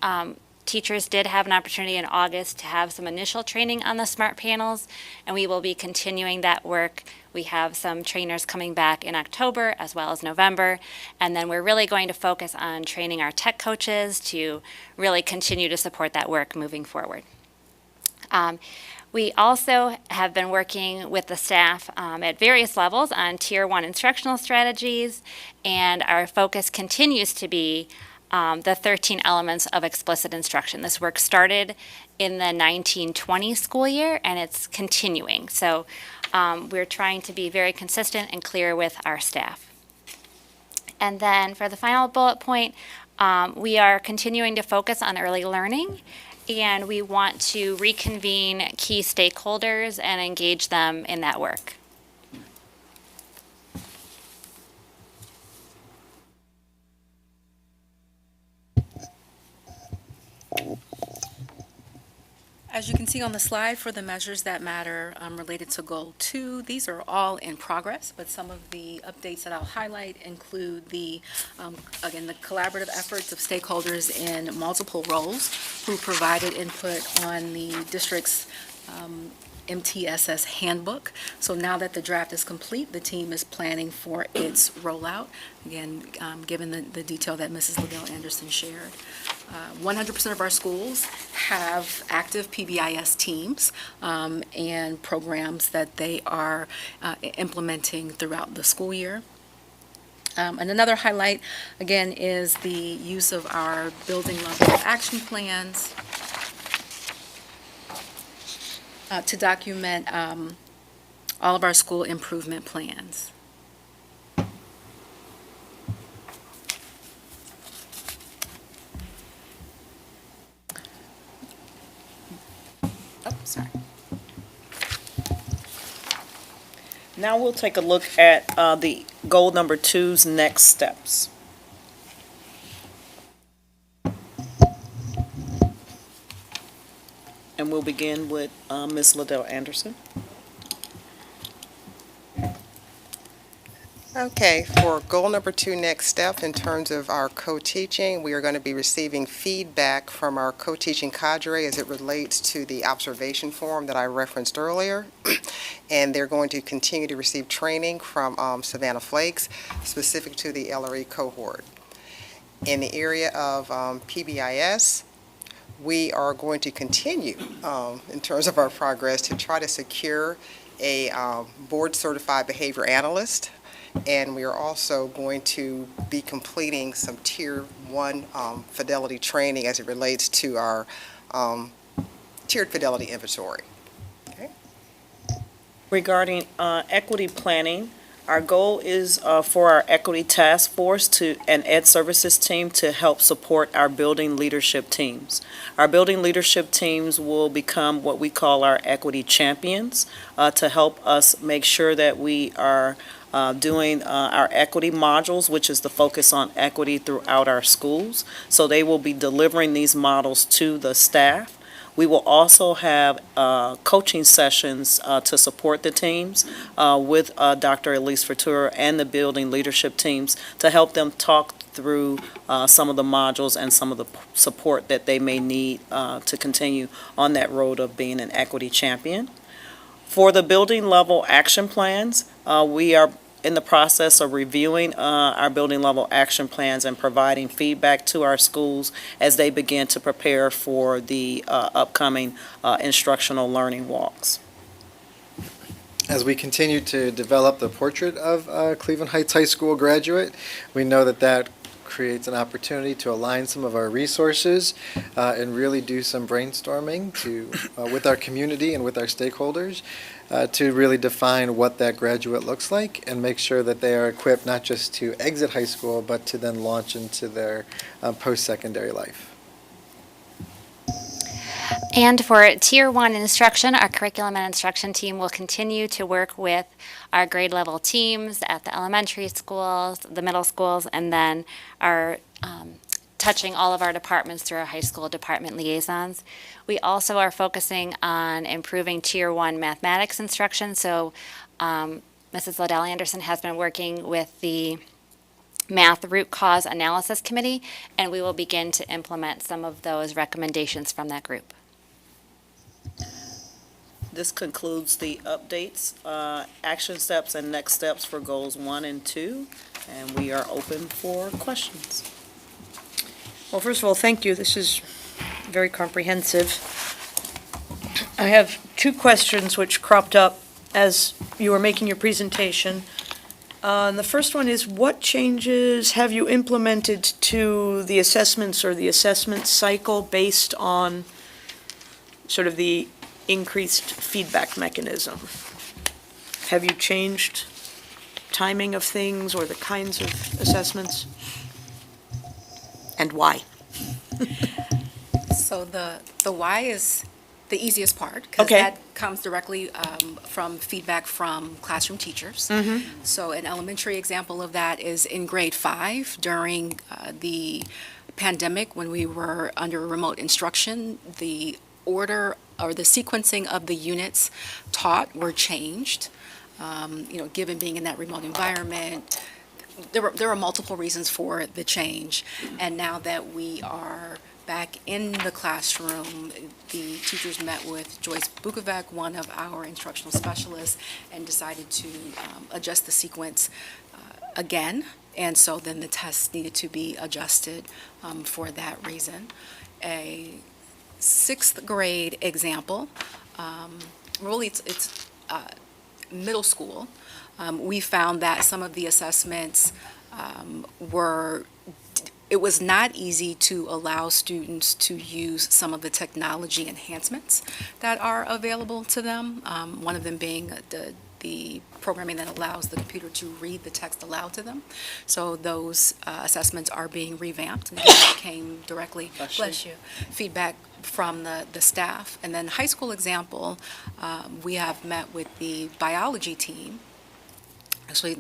Teachers did have an opportunity in August to have some initial training on the smart panels, and we will be continuing that work. We have some trainers coming back in October as well as November, and then we're really going to focus on training our tech coaches to really continue to support that work moving forward. We also have been working with the staff at various levels on Tier 1 instructional strategies, and our focus continues to be the 13 elements of explicit instruction. This work started in the 1920 school year, and it's continuing. So we're trying to be very consistent and clear with our staff. And then for the final bullet point, we are continuing to focus on early learning, and we want to reconvene key stakeholders and engage them in that work. As you can see on the slide, for the measures that matter related to Goal 2, these are all in progress, but some of the updates that I'll highlight include the, again, the collaborative efforts of stakeholders in multiple roles who provided input on the district's MTSS handbook. So now that the draft is complete, the team is planning for its rollout. Again, given the detail that Mrs. Liddell Anderson shared. 100% of our schools have active PBIS teams and programs that they are implementing throughout the school year. And another highlight, again, is the use of our building level action plans to document all of our school improvement plans. Oh, sorry. Now we'll take a look at the goal number 2's next steps. And we'll begin with Ms. Liddell Anderson. Okay, for goal number 2, next step, in terms of our co-teaching, we are going to be receiving feedback from our co-teaching cadre as it relates to the observation forum that I referenced earlier. And they're going to continue to receive training from Savannah Flakes, specific to the LRE cohort. In the area of PBIS, we are going to continue, in terms of our progress, to try to secure a board-certified behavior analyst. And we are also going to be completing some Tier 1 fidelity training as it relates to our tiered fidelity inventory. Okay. Regarding equity planning, our goal is for our equity task force and ed services team to help support our building leadership teams. Our building leadership teams will become what we call our equity champions to help us make sure that we are doing our equity modules, which is the focus on equity throughout our schools. So they will be delivering these models to the staff. We will also have coaching sessions to support the teams with Dr. Elise Fertura and the building leadership teams to help them talk through some of the modules and some of the support that they may need to continue on that road of being an equity champion. For the building level action plans, we are in the process of reviewing our building level action plans and providing feedback to our schools as they begin to prepare for the upcoming instructional learning walks. As we continue to develop the portrait of Cleveland Heights High School graduate, we know that creates an opportunity to align some of our resources and really do some brainstorming with our community and with our stakeholders to really define what that graduate looks like and make sure that they are equipped not just to exit high school, but to then launch into their post-secondary life. And for Tier 1 instruction, our curriculum and instruction team will continue to work with our grade level teams at the elementary schools, the middle schools, and then our touching all of our departments through our high school department liaisons. We also are focusing on improving Tier 1 mathematics instruction. So Mrs. Liddell Anderson has been working with the Math Root Cause Analysis Committee, and we will begin to implement some of those recommendations from that group. This concludes the updates, action steps, and next steps for goals 1 and 2, and we are open for questions. Well, first of all, thank you. This is very comprehensive. I have 2 questions which cropped up as you were making your presentation. And the first one is, what changes have you implemented to the assessments or the assessment cycle based on sort of the increased feedback mechanism? Have you changed timing of things or the kinds of assessments? And why? So the why is the easiest part, because Okay. that comes directly from feedback from classroom teachers. So an elementary example of that is in grade 5 during the pandemic, when we were under remote instruction, the order or the sequencing of the units taught were changed. Given being in that remote environment, there were multiple reasons for the change. And now that we are back in the classroom, the teachers met with Joyce Bukovac, one of our instructional specialists, and decided to adjust the sequence again. And so then the tests needed to be adjusted for that reason. A 6th grade example, really it's middle school. We found that some of the assessments it was not easy to allow students to use some of the technology enhancements that are available to them. One of them being the programming that allows the computer to read the text aloud to them. So those assessments are being revamped. And again, that came directly, bless you, feedback from the staff. And then high school example, we have met with the biology team. Actually,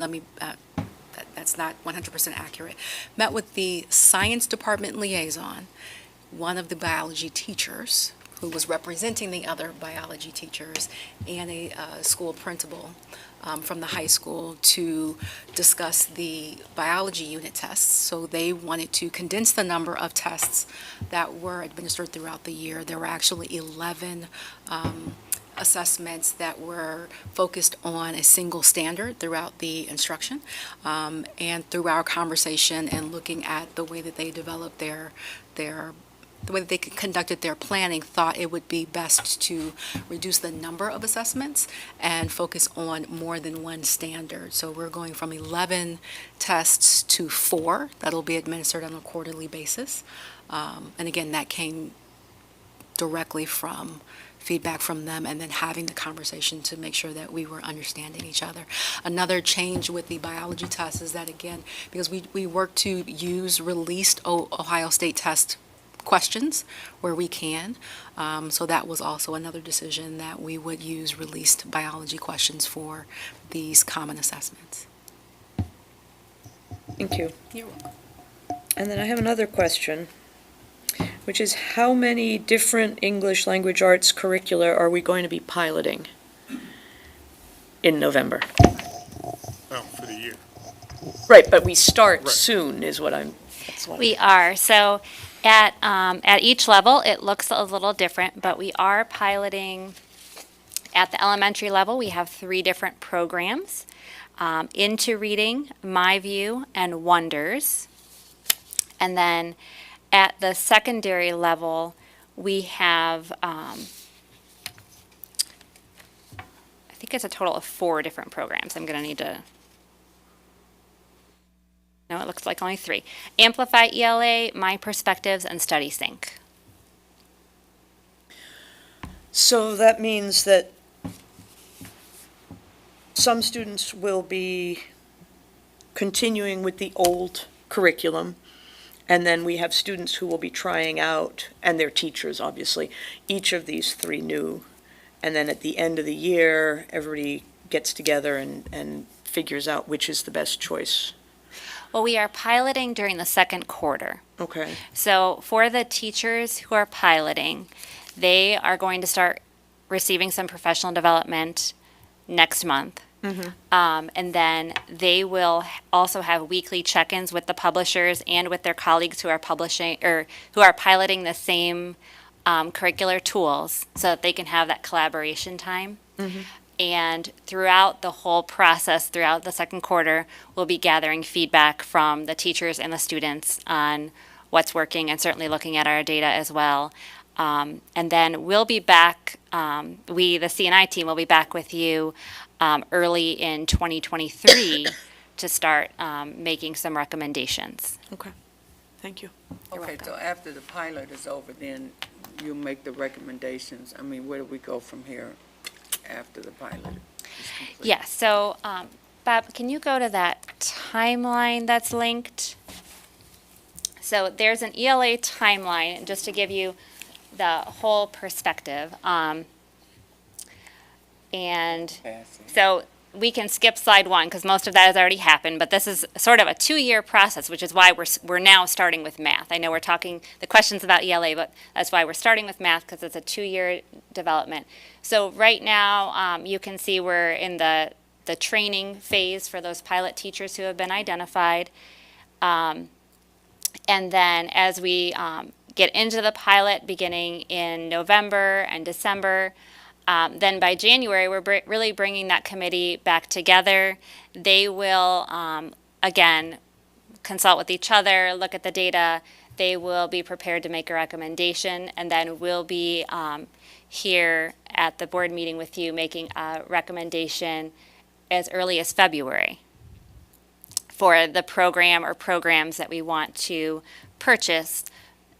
that's not 100% accurate. Met with the science department liaison, one of the biology teachers who was representing the other biology teachers, and a school principal from the high school to discuss the biology unit tests. So they wanted to condense the number of tests that were administered throughout the year. There were actually 11 assessments that were focused on a single standard throughout the instruction, and through our conversation and looking at the way that they developed the way that they conducted their planning, thought it would be best to reduce the number of assessments and focus on more than one standard. So we're going from 11 tests to 4 that'll be administered on a quarterly basis. And again, that came directly from feedback from them, and then having the conversation to make sure that we were understanding each other. Another change with the biology test is that, again, because we work to use released Ohio State test questions where we can, so that was also another decision that we would use released biology questions for these common assessments. Thank you. You're welcome. And then I have another question, which is how many different English language arts curricula are we going to be piloting in November? Oh, for the year. Right, but we start Right. soon is what I'm. We are. So at each level, it looks a little different, but we are piloting at the elementary level. We have 3 different programs, Into Reading, My View, and Wonders. And then at the secondary level, we have, I think it's a total of 4 different programs. I'm going to need to, no, it looks like only 3. Amplify ELA, My Perspectives, and Study Sync. So that means that some students will be continuing with the old curriculum, and then we have students who will be trying out, and their teachers, obviously, each of these 3 new. And then at the end of the year, everybody gets together and figures out which is the best choice. Well, we are piloting during the second quarter. Okay. So for the teachers who are piloting, they are going to start receiving some professional development next month. And then they will also have weekly check-ins with the publishers and with their colleagues who are publishing or who are piloting the same curricular tools so that they can have that collaboration time. And throughout the whole process, throughout the second quarter, we'll be gathering feedback from the teachers and the students on what's working and certainly looking at our data as well. And then we'll be back, the CNI team will be back with you early in 2023 to start making some recommendations. Okay. Thank you. Okay, so after the pilot is over, then you'll make the recommendations. I mean, where do we go from here after the pilot is complete? Yeah, so Bob, can you go to that timeline that's linked? So there's an ELA timeline, just to give you the whole perspective. And so we can skip slide one, because most of that has already happened, but this is sort of a 2-year process, which is why we're now starting with math. I know we're talking the questions about ELA, but that's why we're starting with math, because it's a 2-year development. So right now, you can see we're in the training phase for those pilot teachers who have been identified. And then as we get into the pilot beginning in November and December, then by January, we're really bringing that committee back together. They will, again, consult with each other, look at the data. They will be prepared to make a recommendation, and then we'll be here at the board meeting with you making a recommendation as early as February for the program or programs that we want to purchase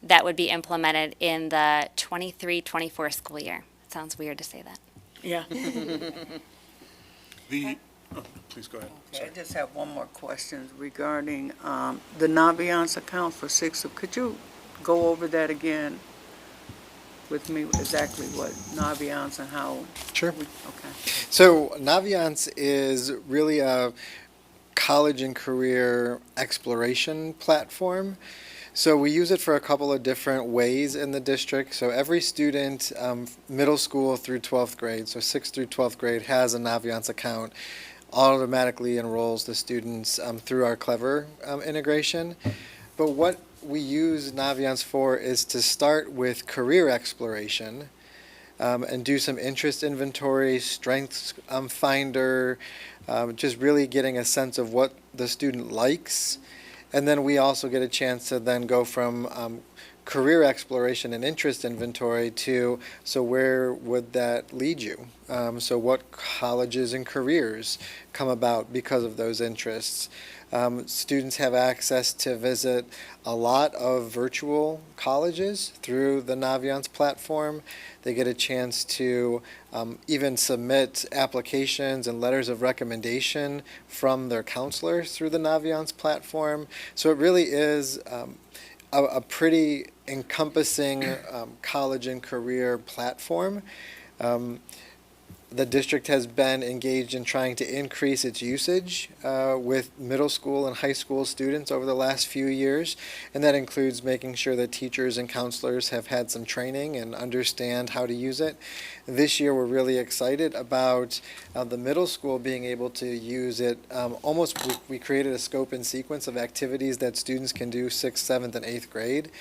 that would be implemented in the 23-24 school year. Sounds weird to say that. Yeah. Please go ahead. Okay, I just have one more question regarding the Naviance account for could you go over that again with me, exactly what Naviance and how? Sure. Okay. So Naviance is really a college and career exploration platform. So we use it for a couple of different ways in the district. So every student, middle school through 12th grade, so 6th through 12th grade, has a Naviance account, automatically enrolls the students through our Clever integration. But what we use Naviance for is to start with career exploration and do some interest inventory, strengths finder, just really getting a sense of what the student likes. And then we also get a chance to then go from career exploration and interest inventory to, so where would that lead you? So what colleges and careers come about because of those interests? Students have access to visit a lot of virtual colleges through the Naviance platform. They get a chance to even submit applications and letters of recommendation from their counselors through the Naviance platform. So it really is a pretty encompassing college and career platform. The district has been engaged in trying to increase its usage with middle school and high school students over the last few years, and that includes making sure that teachers and counselors have had some training and understand how to use it. This year, we're really excited about the middle school being able to use it. We created a scope and sequence of activities that students can do 6th, 7th, and 8th grade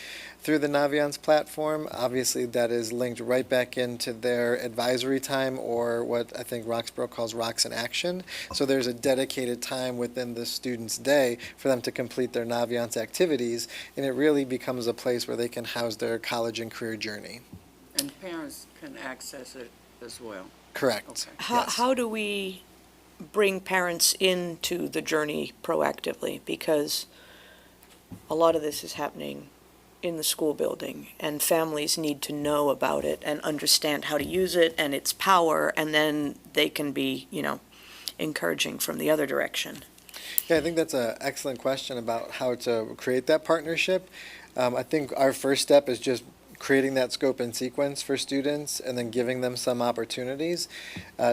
through the Naviance platform. Obviously, that is linked right back into their advisory time, or what I think Roxborough calls Rocks in Action. So there's a dedicated time within the student's day for them to complete their Naviance activities, and it really becomes a place where they can house their college and career journey. And parents can access it as well? Correct. Okay. Yes. How do we bring parents into the journey proactively? Because a lot of this is happening in the school building, and families need to know about it and understand how to use it and its power, and then they can be, encouraging from the other direction. Yeah, I think that's an excellent question about how to create that partnership. I think our first step is just creating that scope and sequence for students, and then giving them some opportunities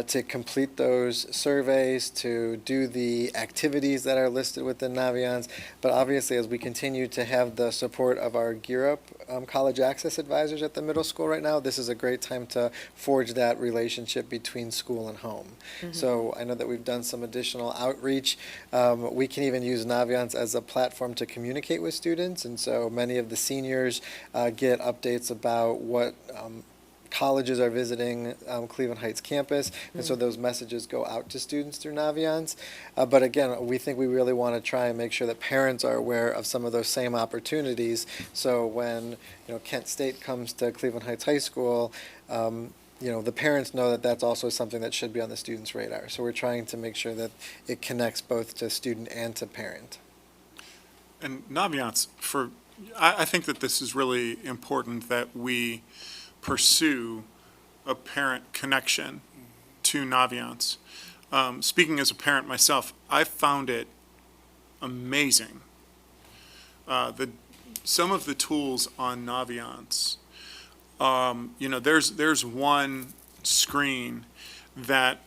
to complete those surveys, to do the activities that are listed within Naviance. But obviously, as we continue to have the support of our Gear Up college access advisors at the middle school right now, this is a great time to forge that relationship between school and home. Mm-hmm. So I know that we've done some additional outreach. We can even use Naviance as a platform to communicate with students, and so many of the seniors get updates about what colleges are visiting Cleveland Heights campus, and so those messages go out to students through Naviance. But again, we think we really want to try and make sure that parents are aware of some of those same opportunities. So when Kent State comes to Cleveland Heights High School, the parents know that that's also something that should be on the student's radar. So we're trying to make sure that it connects both to student and to parent. And Naviance, I think that this is really important that we pursue a parent connection to Naviance. speaking as a parent myself, I found it amazing. Some of the tools on Naviance, there's one screen that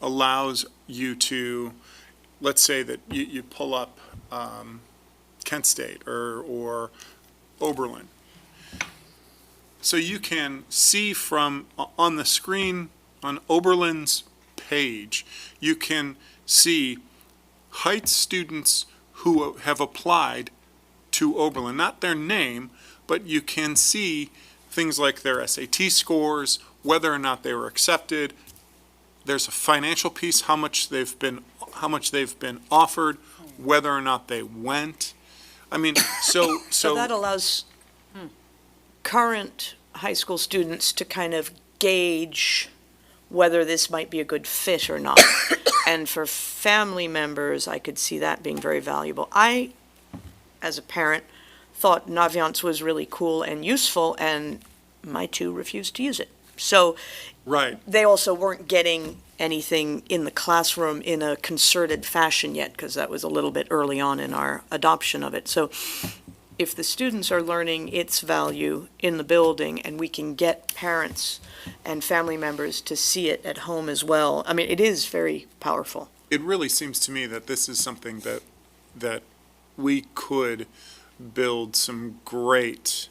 allows you to, let's say that you pull up Kent State or Oberlin. So you can see from, on the screen, on Oberlin's page, you can see Heights students who have applied to Oberlin, not their name, but you can see things like their SAT scores, whether or not they were accepted. There's a financial piece, how much they've been offered, whether or not they went. I mean, so that allows current high school students to kind of gauge whether this might be a good fit or not. And for family members, I could see that being very valuable. I, as a parent, thought Naviance was really cool and useful, and my two refused to use it. So right. They also weren't getting anything in the classroom in a concerted fashion yet, because that was a little bit early on in our adoption of it. So if the students are learning its value in the building, and we can get parents and family members to see it at home as well, I mean, it is very powerful. It really seems to me that this is something that we could build some great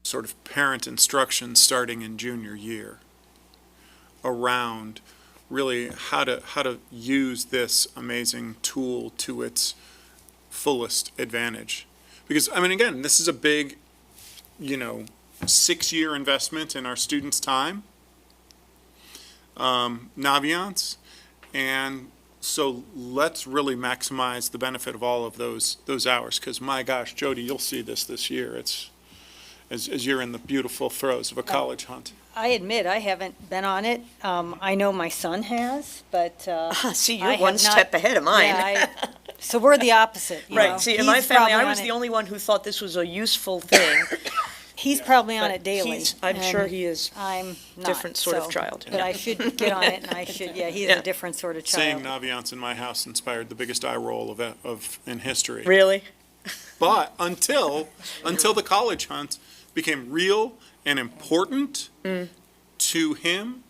sort of parent instruction starting in junior year around really how to use this amazing tool to its fullest advantage. Because, I mean, again, this is a big, 6-year investment in our students' time, Naviance, and so let's really maximize the benefit of all of those hours, because my gosh, Jody, you'll see this year. It's as you're in the beautiful throes of a college hunt. I admit, I haven't been on it. I know my son has, but See, I you're have one not- step ahead of mine. Yeah, so we're the opposite, you know. Right, see, in my He's family, I probably was on the it- only one who thought this was a useful thing. He's probably on But it daily. I'm sure and he is I'm not. different sort of so- child. But I should get on it, and I should, he's Yeah. a different sort of Saying child. Naviance in my house inspired the biggest eye roll in history. Really? But until the college hunt became real and important to him,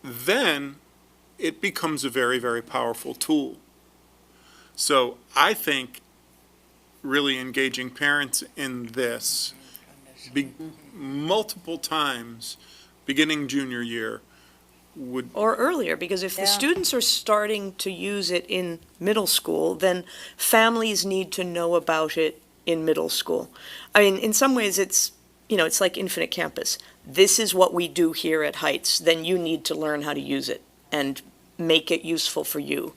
then it becomes a very, very powerful tool. So I think really engaging parents in this multiple times, beginning junior year, would. Or earlier, because if the Yeah. students are starting to use it in middle school, then families need to know about it in middle school. I mean, in some ways, it's like Infinite Campus. This is what we do here at Heights, then you need to learn how to use it and make it useful for you.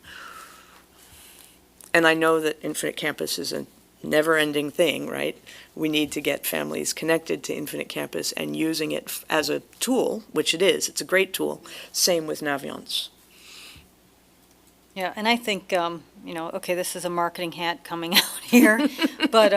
And I know that Infinite Campus is a never-ending thing, right? We need to get families connected to Infinite Campus and using it as a tool, which it is. It's a great tool. Same with Naviance. Yeah, and I think, okay, this is a marketing hat coming out here, but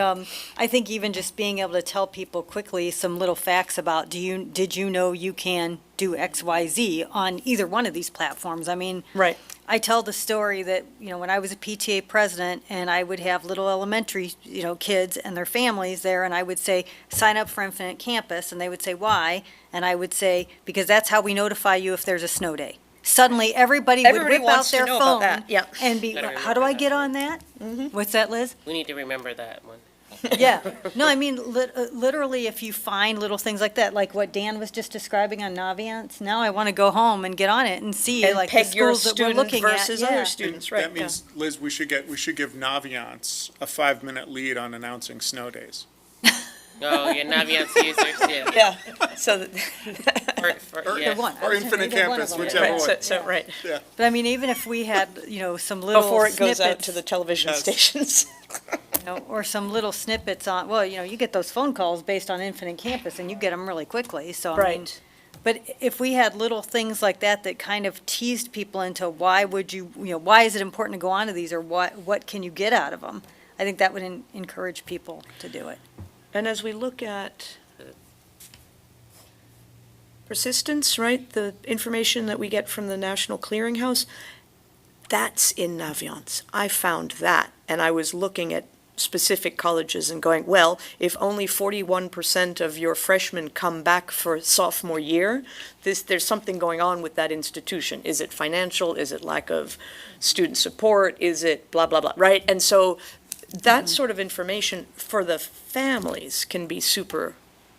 I think even just being able to tell people quickly some little facts about, did you know you can do X, Y, Z on either one of these platforms? I mean, Right. I tell the story that, when I was a PTA president and I would have little elementary, kids and their families there, and I would say, sign up for Infinite Campus, and they would say, why? And I would say, because that's how we notify you if there's a snow day. Suddenly, everybody would Everybody whip out wants to their know about phone that, yeah. and be, Better how do I remember get that. on that? What's that, Liz? We need to remember that one. Yeah. No, I mean, literally, if you find little things like that, like what Dan was just describing on Naviance, now I want to go home and get on it and see, And like, the peg your schools that we're student looking at. versus Yeah. other students, right? That means, Liz, we should give Naviance a 5-minute lead on announcing snow days. Oh, your Naviance users, yeah. Yeah, so, Yeah. Either one. Or Infinite Campus, whichever right, one. so, right. But I mean, even if we had, some little Before it goes out snippets, to the television Yes. stations. or some little snippets on, well, you get those phone calls based on Infinite Campus, and you get them really quickly, so I mean. Right. But if we had little things like that that kind of teased people into why would you, why is it important to go onto these, or what can you get out of them? I think that would encourage people to do it. And as we look at persistence, right? The information that we get from the National Clearinghouse, that's in Naviance. I found that, and I was looking at specific colleges and going, well, if only 41% of your freshmen come back for sophomore year, there's something going on with that institution. Is it financial? Is it lack of student support? Is it blah, blah, blah, right? And so that sort of information for the families can be super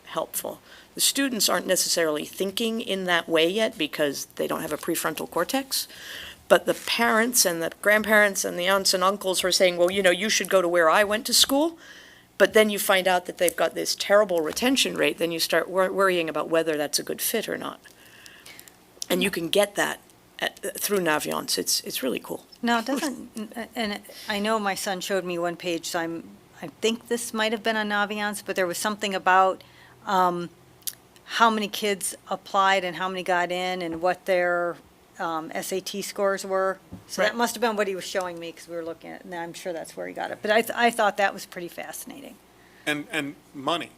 helpful. The students aren't necessarily thinking in that way yet because they don't have a prefrontal cortex. But the parents and the grandparents and the aunts and uncles who are saying, well, you should go to where I went to school. But then you find out that they've got this terrible retention rate. Then you start worrying about whether that's a good fit or not. And you can get that through Naviance. It's really cool. No, it doesn't, and I know my son showed me one page, so I think this might have been on Naviance, but there was something about how many kids applied and how many got in and what their SAT scores were. So that Right. must have been what he was showing me, because we were looking at, and I'm sure that's where he got it. But I thought that was pretty fascinating. And money,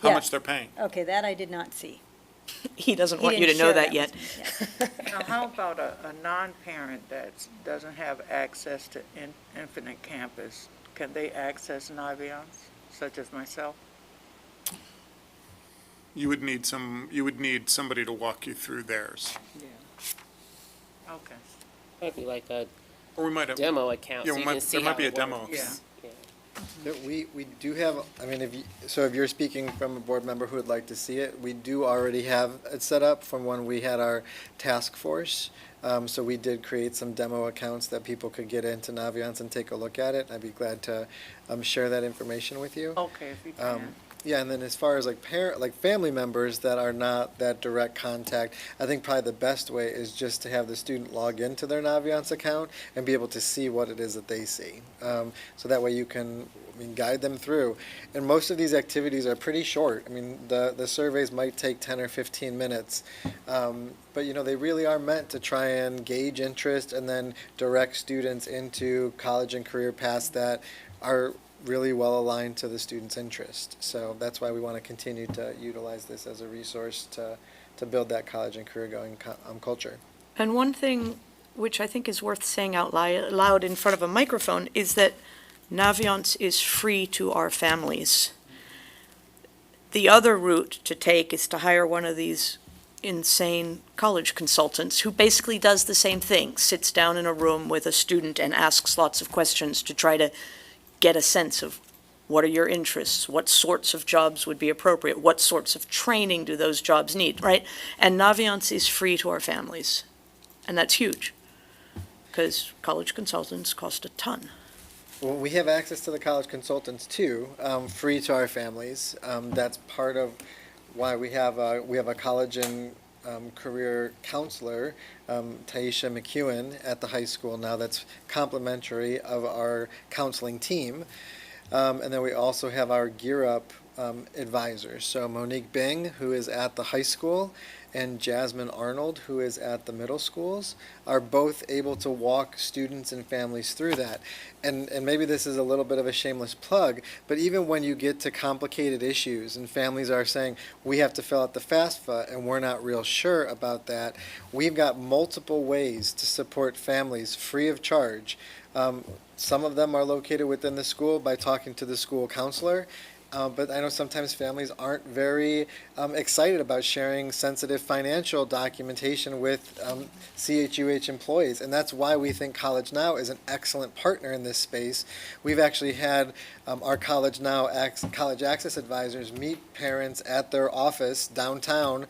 how Yeah. much they're paying. Okay, that I did not see. He doesn't He want you didn't to know share that yet. with me, yeah. Now, how about a non-parent that doesn't have access to Infinite Campus? Can they access Naviance, such as myself? You would need somebody to walk you through theirs. Okay. Maybe like a Or we might have, demo account, yeah, so we you might- can see there might how be a it demo. works. Yeah. We do have, I mean, if you're speaking from a board member who would like to see it, we do already have it set up from when we had our task force. So we did create some demo accounts that people could get into Naviance and take a look at it. I'd be glad to share that information with you. Okay, if you can. Yeah, and then as far as like family members that are not that direct contact, I think probably the best way is just to have the student log into their Naviance account and be able to see what it is that they see. So that way you can, guide them through. And most of these activities are pretty short. I mean, the surveys might take 10 or 15 minutes. But, they really are meant to try and gauge interest and then direct students into college and career paths that are really well aligned to the student's interest. So that's why we want to continue to utilize this as a resource to build that college and career going culture. And one thing which I think is worth saying out loud in front of a microphone is that Naviance is free to our families. The other route to take is to hire one of these insane college consultants who basically does the same thing, sits down in a room with a student and asks lots of questions to try to get a sense of what are your interests, what sorts of jobs would be appropriate, what sorts of training do those jobs need, right? And Naviance is free to our families, and that's huge, because college consultants cost a ton. Well, we have access to the college consultants too, free to our families. That's part of why we have a college and career counselor, Taisha McEwen, at the high school now. That's complimentary of our counseling team. And then we also have our Gear Up advisors. So Monique Bing, who is at the high school, and Jasmine Arnold, who is at the middle schools, are both able to walk students and families through that. And maybe this is a little bit of a shameless plug, but even when you get to complicated issues and families are saying, we have to fill out the FAFSA and we're not real sure about that, we've got multiple ways to support families free of charge. Some of them are located within the school by talking to the school counselor. But I know sometimes families aren't very excited about sharing sensitive financial documentation with CHUH employees, and that's why we think College Now is an excellent partner in this space. We've actually had our College Now College Access advisors meet parents at their office downtown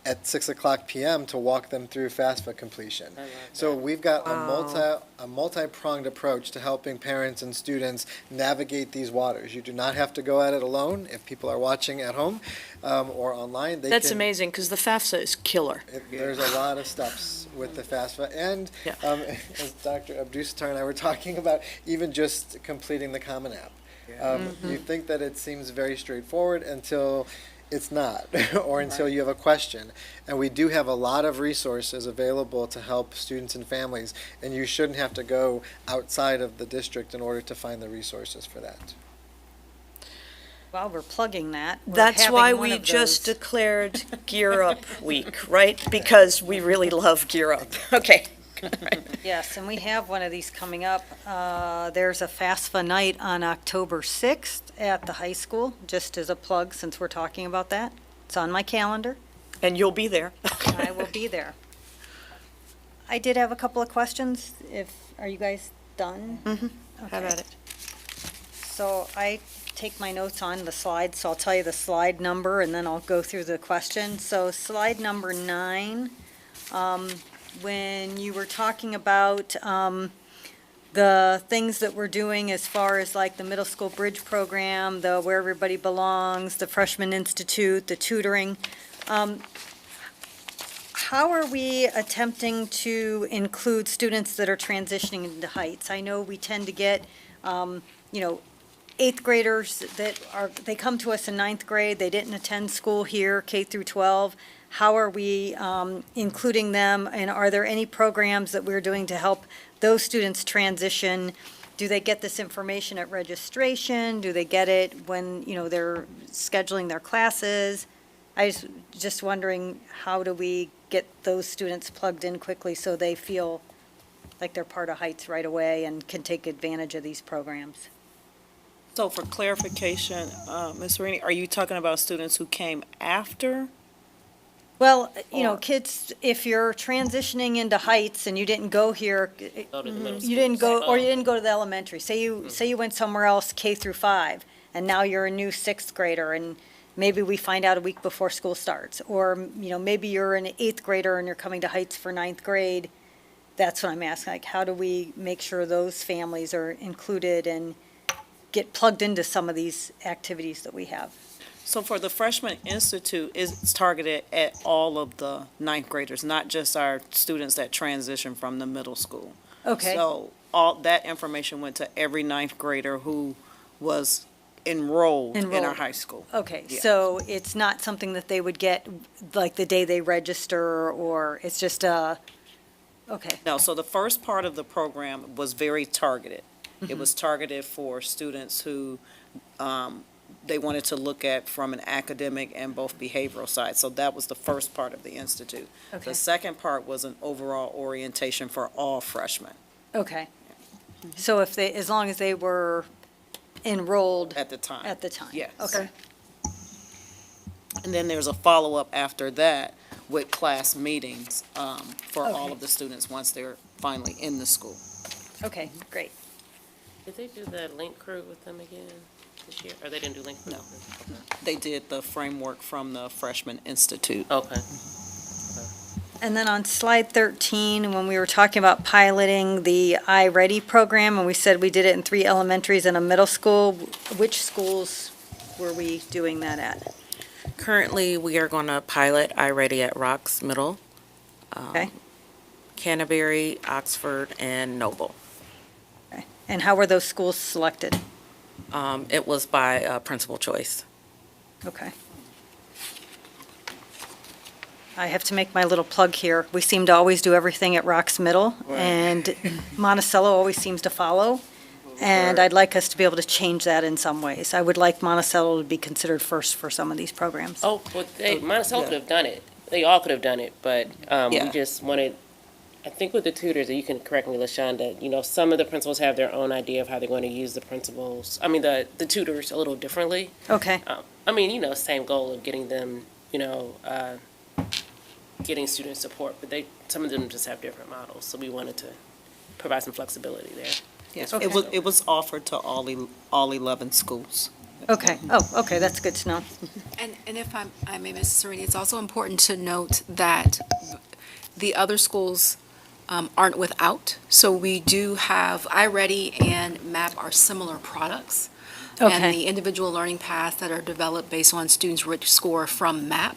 at 6:00 p.m. to walk them through FAFSA completion. So we've got a multi-pronged approach to helping parents and students navigate these waters. You do not have to go at it alone. If people are watching at home or online, they That's can. amazing, because the FAFSA is killer. There's a lot of steps with the FAFSA, and Yeah. as Dr. Abdusattar and I were talking about, even just completing the Common App. You think that it seems very straightforward until it's not, or until you have a question. And we do have a lot of resources available to help students and families, and you shouldn't have to go outside of the district in order to find the resources for that. While we're plugging that, we're That's having why one we of just those- declared Gear Up Week, right? Because we really love Gear Up. Okay. Yes, and we have one of these coming up. There's a Fafsa Night on October 6th at the high school, just as a plug, since we're talking about that. It's on my calendar. And you'll be there. I will be there. I did have a couple of questions. Are you guys done? Mm-hmm. Have at it. So I take my notes on the slide, so I'll tell you the slide number, and then I'll go through the question. So slide number 9, when you were talking about the things that we're doing as far as like the middle school bridge program, the Where Everybody Belongs, the Freshman Institute, the tutoring, how are we attempting to include students that are transitioning into Heights? I know we tend to get, eighth graders they come to us in ninth grade, they didn't attend school here, K through 12. How are we including them, and are there any programs that we're doing to help those students transition? Do they get this information at registration? Do they get it when, they're scheduling their classes? I just wondering, how do we get those students plugged in quickly so they feel like they're part of Heights right away and can take advantage of these programs? So for clarification, Ms. Rainey, are you talking about students who came after? Well, Or- kids, if you're transitioning into Heights and you didn't go here, Go to the middle you didn't schools. go, or you didn't go to the elementary, say you went somewhere else, K through 5, and now you're a new 6th grader, and maybe we find out a week before school starts, or, maybe you're an 8th grader and you're coming to Heights for 9th grade. That's what I'm asking, like, how do we make sure those families are included and get plugged into some of these activities that we have? So for the Freshman Institute, it's targeted at all of the ninth graders, not just our students that transition from the middle school. Okay. So all that information went to every ninth grader who was enrolled in our Enrolled. high school. Okay, Yeah. so it's not something that they would get, like, the day they register, or it's just okay, No, so the first part of the program was very targeted. It was targeted for students who they wanted to look at from an academic and both behavioral side. So that was the first part of the institute. okay, The second part was an overall orientation for all freshmen okay. So as long as they were enrolled at the time. at the time? Yes. Okay, And then there's a follow-up after that with class meetings for all Okay. of the students once they're finally in the school. okay, great. Did they do the link crew with them again this year? Or they didn't do link crew? No. with them? They did the framework from the Freshman Institute. Okay. And then on slide 13, when we were talking about piloting the iReady program, and we said we did it in 3 elementaries and a middle school, which schools were we doing that at? Currently, we are going to pilot iReady at Rocks Middle, Okay. Canterbury, Oxford, and Noble. And how were those schools selected? It was by principal choice. Okay. I have to make my little plug here. We seem to always do everything at Rocks Middle, and Monticello always seems to follow. And I'd like us to be able to change that in some ways. I would like Monticello to be considered first for some of these programs. Oh, well, Monticello could have done it. They all could have done it, but we Yeah. just wanted, I think with the tutors, and you can correct me, LaShonda, some of the principals have their own idea of how they're going to use the the tutors a little differently. Okay, Same goal of getting them, getting student support, but some of them just have different models, so we wanted to provide some flexibility there. Yes, Okay. it was offered to all 11 schools. okay. Oh, okay, that's good to know. And if I may, Mrs. Serini, it's also important to note that the other schools aren't without. So we do have iReady and MAP are similar products. And Okay. the individual learning paths that are developed based on students' rich score from MAP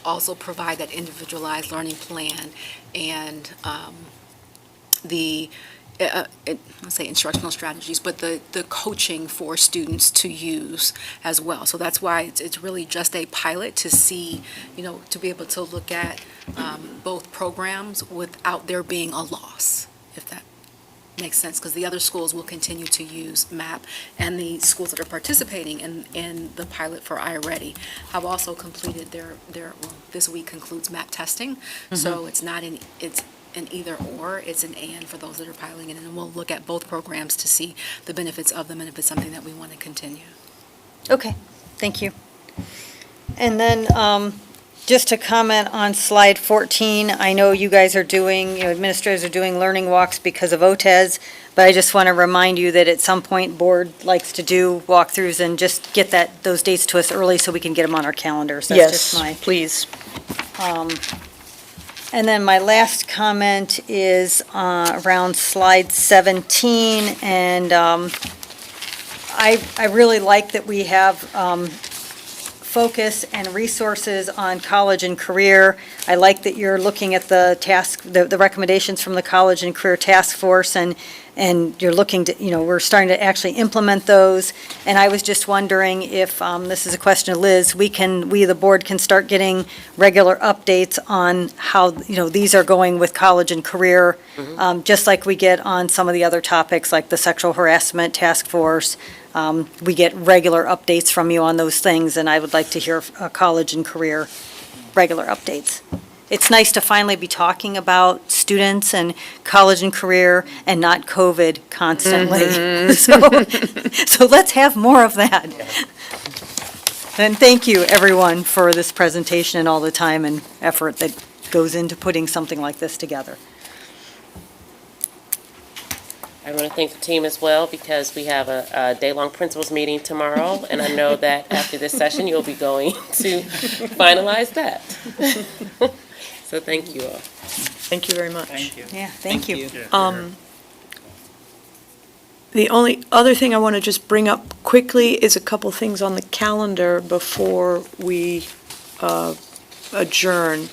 also provide that individualized learning plan and let's say instructional strategies, but the coaching for students to use as well. So that's why it's really just a pilot to see, to be able to look at both programs without there being a loss, if that makes sense, because the other schools will continue to use MAP, and the schools that are participating in the pilot for iReady have also completed well, this week concludes MAP testing, so it's not it's an either or, it's an and for those that are piloting it, and we'll look at both programs to see the benefits of them and if it's something that we want to continue. Okay, thank you. And then, just to comment on slide 14, I know you guys are doing, administrators are doing learning walks because of OTES, but I just want to remind you that at some point, board likes to do walkthroughs and just get those dates to us early so we can get them on our calendars. That's just my. Yes, please. And then my last comment is around slide 17, and I really like that we have focus and resources on college and career. I like that you're looking at the recommendations from the College and Career Task Force, and you're looking to, we're starting to actually implement those. And I was just wondering if, this is a question to Liz, we, the board, can start getting regular updates on how, these are going with college and career, just like we get on some of the other topics, like the sexual harassment task force. We get regular updates from you on those things, and I would like to hear college and career regular updates. It's nice to finally be talking about students and college and career and not COVID constantly. So let's have more of that. And thank you, everyone, for this presentation and all the time and effort that goes into putting something like this together. I want to thank the team as well, because we have a day-long principals meeting tomorrow, and I know that after this session, you'll be going to finalize that. So thank you all. Thank you very much. Thank you. Yeah, thank you. The only other thing I want to just bring up quickly is a couple things on the calendar before we adjourn.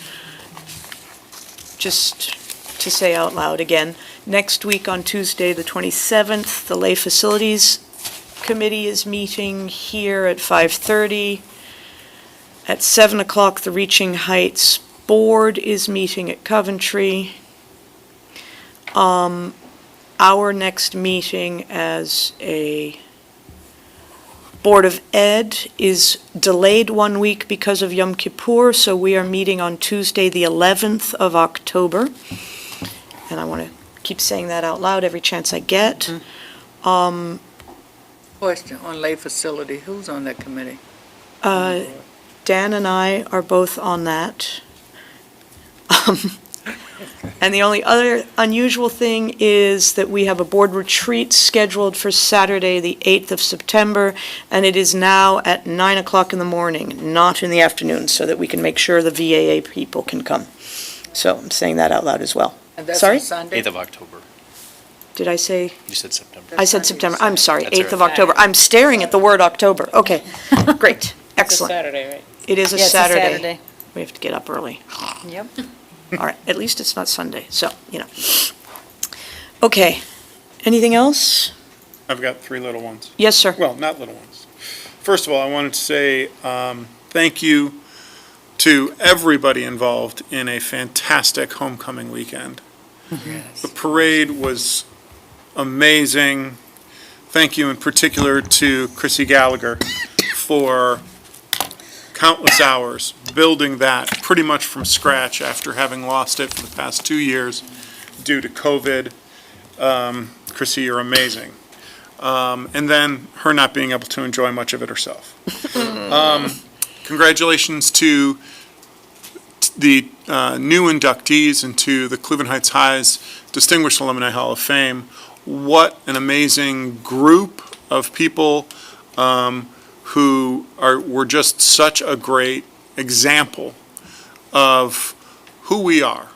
Just to say out loud again, next week on Tuesday, the 27th, the Lay Facilities Committee is meeting here at 5:30. At 7 o'clock, the Reaching Heights Board is meeting at Coventry. Our next meeting as a Board of Ed is delayed 1 week because of Yom Kippur, so we are meeting on Tuesday, the 11th of October. And I want to keep saying that out loud every chance I get. Question on lay facility, who's on that committee? Dan and I are both on that. And the only other unusual thing is that we have a board retreat scheduled for Saturday, the 8th of September, and it is now at 9 o'clock in the morning, not in the afternoon, so that we can make sure the VAA people can come. So I'm saying that out loud as well. And that's Sorry? on Sunday? 8th of October. Did I say? You said September. I said September. I'm sorry, That's 8th of all right. October. I'm staring at the word October. Okay, great, It's a excellent. Saturday, right? It is a Yeah, it's a Saturday. Saturday. We have to get up early. Yep. All right, at least it's not Sunday, so, Okay, anything else? I've got three little ones. Yes, sir. Well, not little ones. First of all, I wanted to say thank you to everybody involved in a fantastic homecoming weekend. The parade was amazing. Thank you in particular to Chrissy Gallagher for countless hours building that pretty much from scratch after having lost it for the past 2 years due to COVID. Chrissy, you're amazing. And then her not being able to enjoy much of it herself. Congratulations to the new inductees into the Cleveland Heights High's Distinguished Alumni Hall of Fame. What an amazing group of people who were just such a great example of who we are.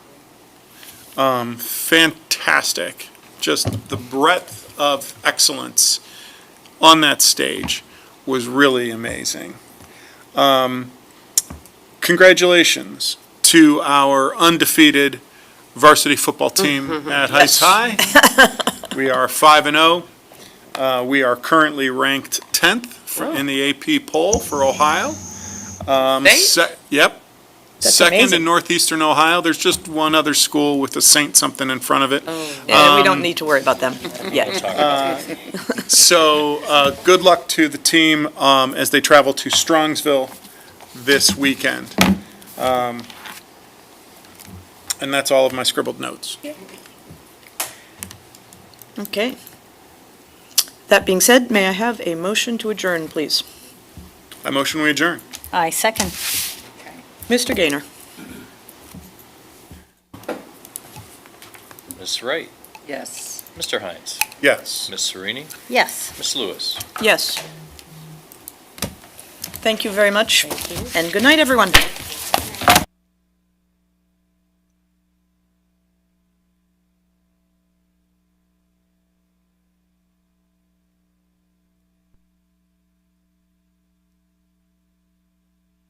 Fantastic. Just the breadth of excellence on that stage was really amazing. Congratulations to our undefeated varsity football team at Heights High. We are 5-0. We are currently ranked 10th in the AP poll for Ohio. Yep. That's Second amazing. in northeastern Ohio. There's just one other school with a Saint something in front of it. Yeah, we don't need to worry about them yet. So, good luck to the team as they travel to Strongsville this weekend. And that's all of my scribbled notes. Okay. That being said, may I have a motion to adjourn, please? I motion we adjourn. I second. Mr. Gaynor? Ms. Wright, Yes. Mr. Hines, Yes. Ms. Serini, Yes. Ms. Lewis. Yes. Thank you very much. And good night, everyone.